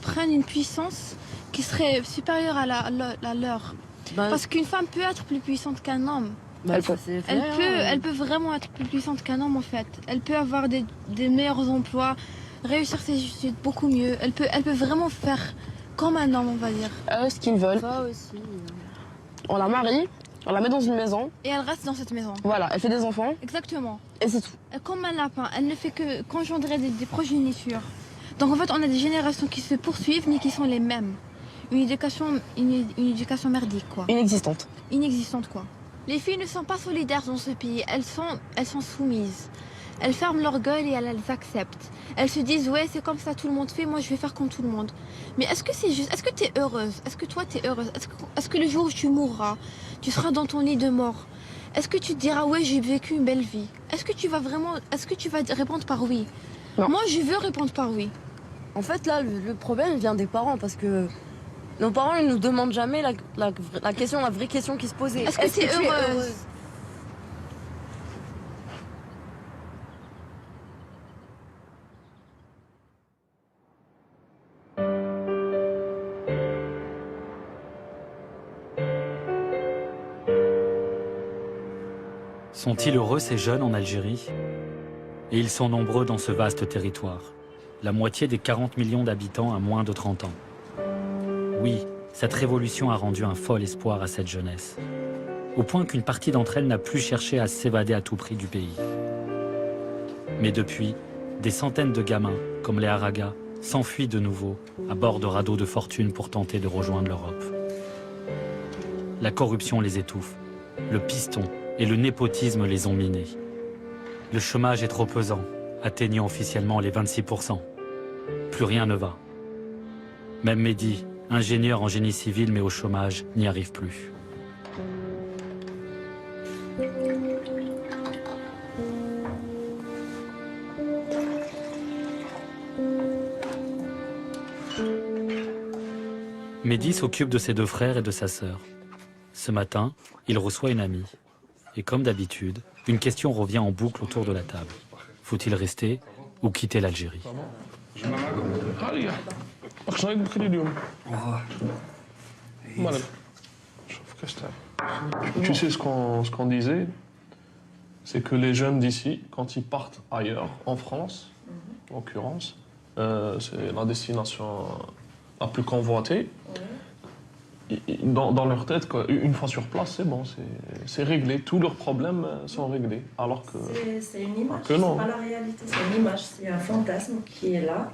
W: prenne une puissance qui serait supérieure à la leur.
G: Bah,
W: parce qu'une femme peut être plus puissante qu'un homme.
G: Bah,
W: elle peut vraiment être plus puissante qu'un homme, en fait. Elle peut avoir des meilleurs emplois, réussir ses études beaucoup mieux. Elle peut vraiment faire comme un homme, on va dire.
I: Ce qu'ils veulent.
W: Ça aussi.
I: On la marie, on la met dans une maison.
W: Et elle reste dans cette maison.
I: Voilà, elle fait des enfants.
W: Exactement.
I: Et c'est tout.
W: Comme un lapin, elle ne fait que congendrer des progénitures. Donc en fait, on a des générations qui se poursuivent, mais qui sont les mêmes. Une éducation merdique, quoi.
I: Inexistante.
W: Inexistante, quoi. Les filles ne sont pas solidaires dans ce pays, elles sont soumises. Elles ferment leur gueule et elles acceptent. Elles se disent, ouais, c'est comme ça, tout le monde fait, moi je vais faire comme tout le monde. Mais est-ce que c'est juste? Est-ce que tu es heureuse? Est-ce que toi tu es heureuse? Est-ce que le jour où tu mourras, tu seras dans ton lit de mort? Est-ce que tu te diras, ouais, j'ai vécu une belle vie? Est-ce que tu vas répondre par oui?
I: Non.
W: Moi, je veux répondre par oui.
G: En fait, là, le problème vient des parents parce que nos parents, ils nous demandent jamais la vraie question qui se posait.
W: Est-ce que tu es heureuse?
A: Sont-ils heureux ces jeunes en Algérie? Et ils sont nombreux dans ce vaste territoire. La moitié des 40 millions d'habitants a moins de 30 ans. Oui, cette révolution a rendu un fol espoir à cette jeunesse. Au point qu'une partie d'entre elles n'a plus cherché à s'évader à tout prix du pays. Mais depuis, Des centaines de gamins, comme les Haragas, s'enfuient de nouveau à bord de radeaux de fortune pour tenter de rejoindre l'Europe. La corruption les étouffe, le piston et le népotisme les ont minés. Le chômage est trop pesant, atteignant officiellement les 26%. Plus rien ne va. Même Mehdi, ingénieur en génie civil mais au chômage, n'y arrive plus. Mehdi s'occupe de ses deux frères et de sa sœur. Ce matin, il reçoit une amie. Et comme d'habitude, une question revient en boucle autour de la table. Faut-il rester ou quitter l'Algérie?
B: Tu sais ce qu'on disait, c'est que les jeunes d'ici, quand ils partent ailleurs, en France, en l'occurrence, c'est la destination la plus convoitée. Dans leur tête, quoi, une fois sur place, c'est bon, c'est réglé. Tous leurs problèmes sont réglés. Alors que
J: c'est une image,
B: c'est
J: pas la réalité, c'est une image, c'est un fantasme qui est là.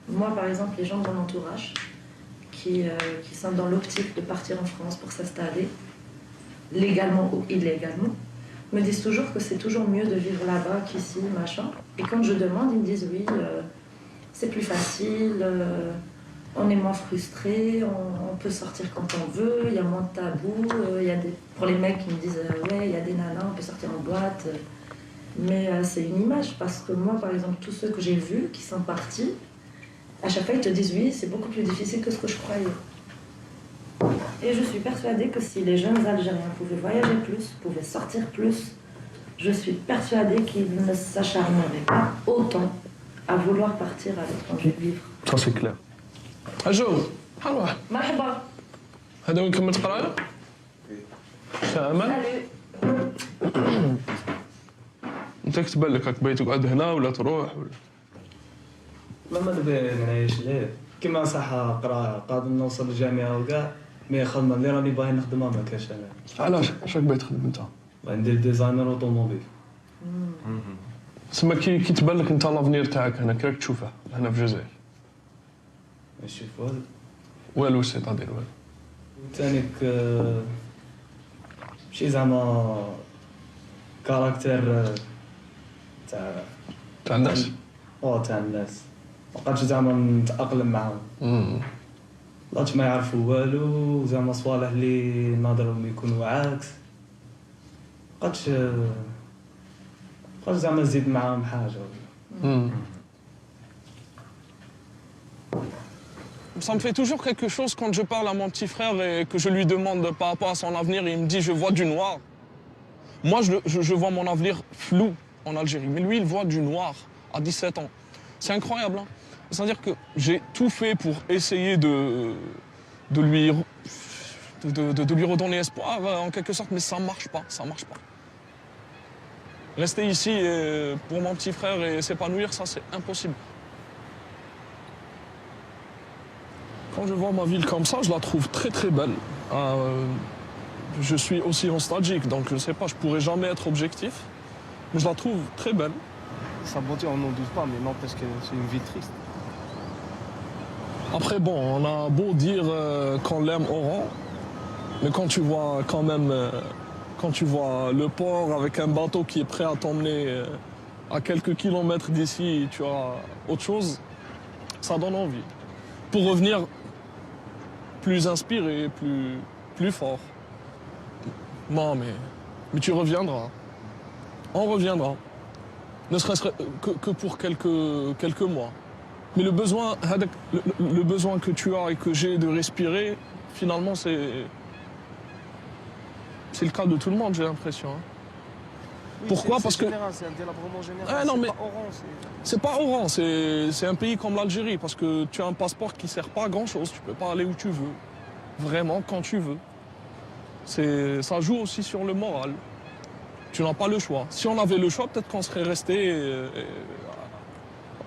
J: Moi, par exemple, les gens de mon entourage qui sont dans l'optique de partir en France pour s'installer, légalement ou illégalement, me disent toujours que c'est toujours mieux de vivre là-bas qu'ici, machin. Et quand je demande, ils me disent oui, c'est plus facile. On est moins frustré, on peut sortir quand on veut, il y a moins de tabous. Pour les mecs qui me disent ouais, il y a des nanas, on peut sortir en boîte. Mais c'est une image parce que moi, par exemple, tous ceux que j'ai vus qui sont partis, à chaque fois ils te disent oui, c'est beaucoup plus difficile que ce que je croyais. Et je suis persuadée que si les jeunes Algériens pouvaient voyager plus, pouvaient sortir plus, je suis persuadée qu'ils ne s'acharneraient pas autant à vouloir partir à l'étranger vivre.
B: Ça c'est clair. أجو حلوة
J: مرحبا
B: هذا وين كملت قراية؟ أمل؟ أنت كتبان لك راك باغي تقعد هنا ولا تروح ولا؟
K: ما دابا نعيش ليه كيما صح قرايه قادر نوصل للجامعة وكاع مي خدمة اللي راني باغي نخدمها ما كاش أنا.
B: علاش؟ اش راك باغي تخدم أنت؟
K: ندير ديزاينر أوتوموبيل.
B: تسمى كي تبان لك أنت لافنير تاعك هنا كي راك تشوفه هنا في الجزائر؟
K: نشوف والو.
B: والو سيتادير والو.
K: تانيك شي زعما كاركتير تاع
B: الناس.
K: تاع الناس. مابقاتش زعما نتأقلم معاهم. بقاتش ما يعرفوا والو زعما صوالح اللي ناظرهم يكونوا عكس. مابقاتش زعما نزيد معاهم حاجة.
B: Ça me fait toujours quelque chose quand je parle à mon petit frère et que je lui demande par rapport à son avenir et il me dit je vois du noir. Moi je vois mon avenir flou en Algérie, mais lui il voit du noir à 17 ans. C'est incroyable, hein. C'est-à-dire que j'ai tout fait pour essayer de lui redonner espoir en quelque sorte, mais ça marche pas, ça marche pas. Rester ici pour mon petit frère et s'épanouir, ça c'est impossible. Quand je vois ma ville comme ça, je la trouve très très belle. Je suis aussi nostalgique, donc je ne sais pas, je ne pourrais jamais être objectif, mais je la trouve très belle.
L: Sa beauté, on n'en doute pas, mais n'empêche que c'est une vie triste.
B: Après, bon, on a beau dire qu'on l'aime au rang, mais quand tu vois quand même, quand tu vois le port avec un bateau qui est prêt à t'emmener à quelques kilomètres d'ici, tu as autre chose, ça donne envie. Pour revenir plus inspiré, plus fort. Non, mais tu reviendras. On reviendra. Ne serait-ce que pour quelques mois. Mais le besoin que tu as et que j'ai de respirer, finalement, c'est le cas de tout le monde, j'ai l'impression.
L: Oui,
B: pourquoi? Parce que...
L: C'est un délabrement général,
B: ah, non, mais...
L: pas Oran.
B: C'est pas Oran, c'est un pays comme l'Algérie, parce que tu as un passeport qui sert pas à grand-chose, tu peux pas aller où tu veux, vraiment quand tu veux. Ça joue aussi sur le moral. Tu n'as pas le choix. Si on avait le choix, peut-être qu'on serait resté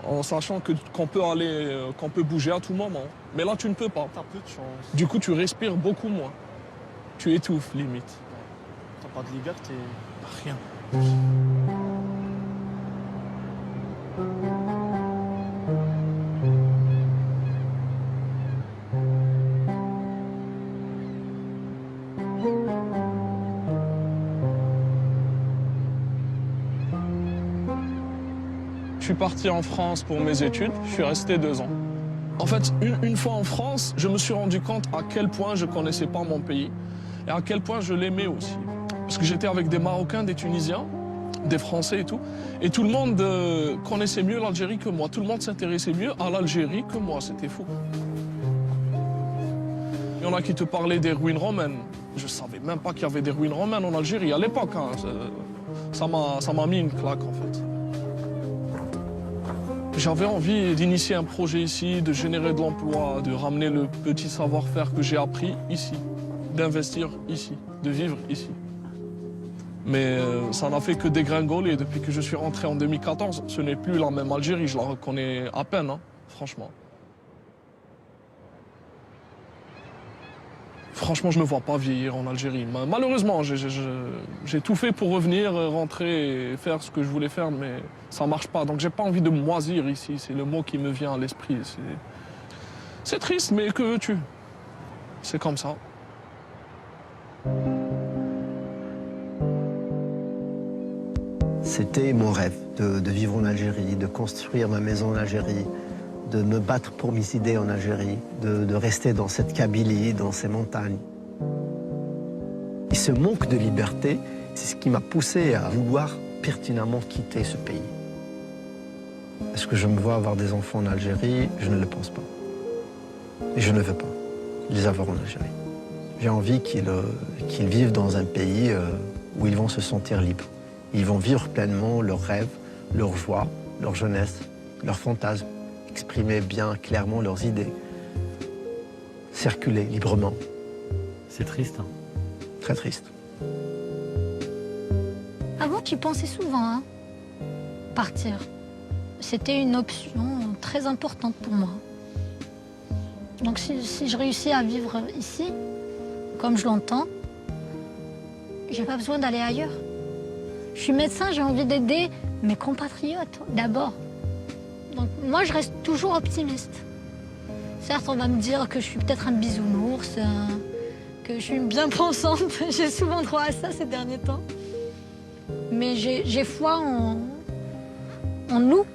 B: en sachant qu'on peut aller, qu'on peut bouger à tout moment. Mais là, tu ne peux pas.
L: T'as peu de chance.
B: Du coup, tu respires beaucoup moins. Tu étouffes, limite.
L: T'as pas de liberté.
B: Rien. suis parti en France pour mes études, je suis resté 2 ans. En fait, une fois en France, je me suis rendu compte à quel point je ne connaissais pas mon pays et à quel point je l'aimais aussi. Parce que j'étais avec des Marocains, des Tunisiens, des Français et tout le monde connaissait mieux l'Algérie que moi. Tout le monde s'intéressait mieux à l'Algérie que moi, c'était fou. Il y en a qui te parlaient des ruines romaines. Je ne savais même pas qu'il y avait des ruines romaines en Algérie à l'époque. Hein. Ça m'a mis une claque en fait. J'avais envie d'initier un projet ici, de générer de l'emploi, de ramener le petit savoir-faire que j'ai appris ici, d'investir ici, de vivre ici. Mais ça n'a fait que dégringoler depuis que je suis rentré en 2014. Ce n'est plus la même Algérie, je la reconnais à peine, hein, franchement. Franchement, je ne me vois pas vieillir en Algérie. Malheureusement, j'ai tout fait pour revenir, rentrer et faire ce que je voulais faire, mais ça ne marche pas. Donc j'ai pas envie de moisir ici, c'est le mot qui me vient à l'esprit. C'est triste, mais que veux-tu? C'est comme ça.
C: C'était mon rêve de vivre en Algérie, de construire ma maison en Algérie, de me battre pour mes idées en Algérie, de rester dans cette Kabylie, dans ces montagnes. Et ce manque de liberté, c'est ce qui m'a poussé à vouloir pertinemment quitter ce pays. Est-ce que je me vois avoir des enfants en Algérie? Je ne le pense pas. Et je ne veux pas les avoir en Algérie. J'ai envie qu'ils vivent dans un pays où ils vont se sentir libres. Ils vont vivre pleinement leurs rêves, leurs joies, leur jeunesse, leurs fantasmes, exprimer bien clairement leurs idées, circuler librement.
A: C'est triste, hein?
C: Très triste.
F: Avant, j'y pensais souvent, hein, partir. C'était une option très importante pour moi. Donc si je réussis à vivre ici, comme je l'entends, j'ai pas besoin d'aller ailleurs. Je suis médecin, j'ai envie d'aider mes compatriotes d'abord. Donc moi, je reste toujours optimiste. Certes, on va me dire que je suis peut-être un bisounours, que je suis une bien pensante. J'ai souvent droit à ça ces derniers temps. Mais j'ai foi en nous.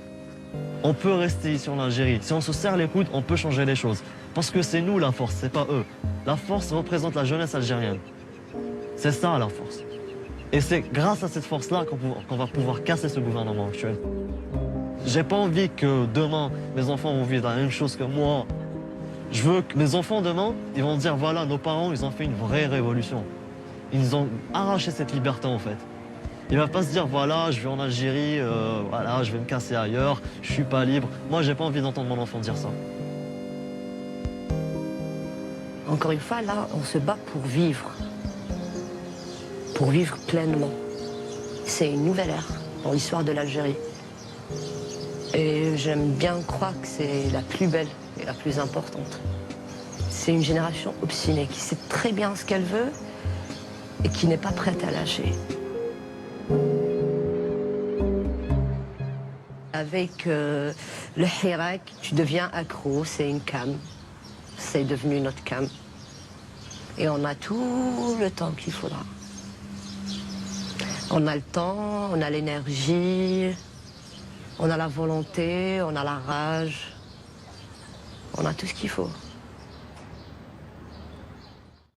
E: On peut rester ici en Algérie. Si on se serre les coudes, on peut changer les choses. Parce que c'est nous la force, c'est pas eux. La force représente la jeunesse algérienne. C'est ça la force. Et c'est grâce à cette force-là qu'on va pouvoir casser ce gouvernement actuel. J'ai pas envie que demain, mes enfants vont vivre la même chose que moi. Je veux que mes enfants demain, ils vont dire voilà, nos parents, ils ont fait une vraie révolution. Ils ont arraché cette liberté en fait. Ils ne vont pas se dire voilà, je vais en Algérie, voilà, je vais me casser ailleurs, je suis pas libre. Moi, j'ai pas envie d'entendre mon enfant dire ça.
D: Encore une fois, là, on se bat pour vivre pleinement. C'est une nouvelle ère dans l'histoire de l'Algérie. Et j'aime bien croire que c'est la plus belle et la plus importante. C'est une génération obstinée qui sait très bien ce qu'elle veut et qui n'est pas prête à lâcher. Avec le Hirak, tu deviens accro, c'est une cam. C'est devenu notre cam. Et on a tout le temps qu'il faudra. On a le temps, on a l'énergie, on a la volonté, on a la rage. On a tout ce qu'il faut.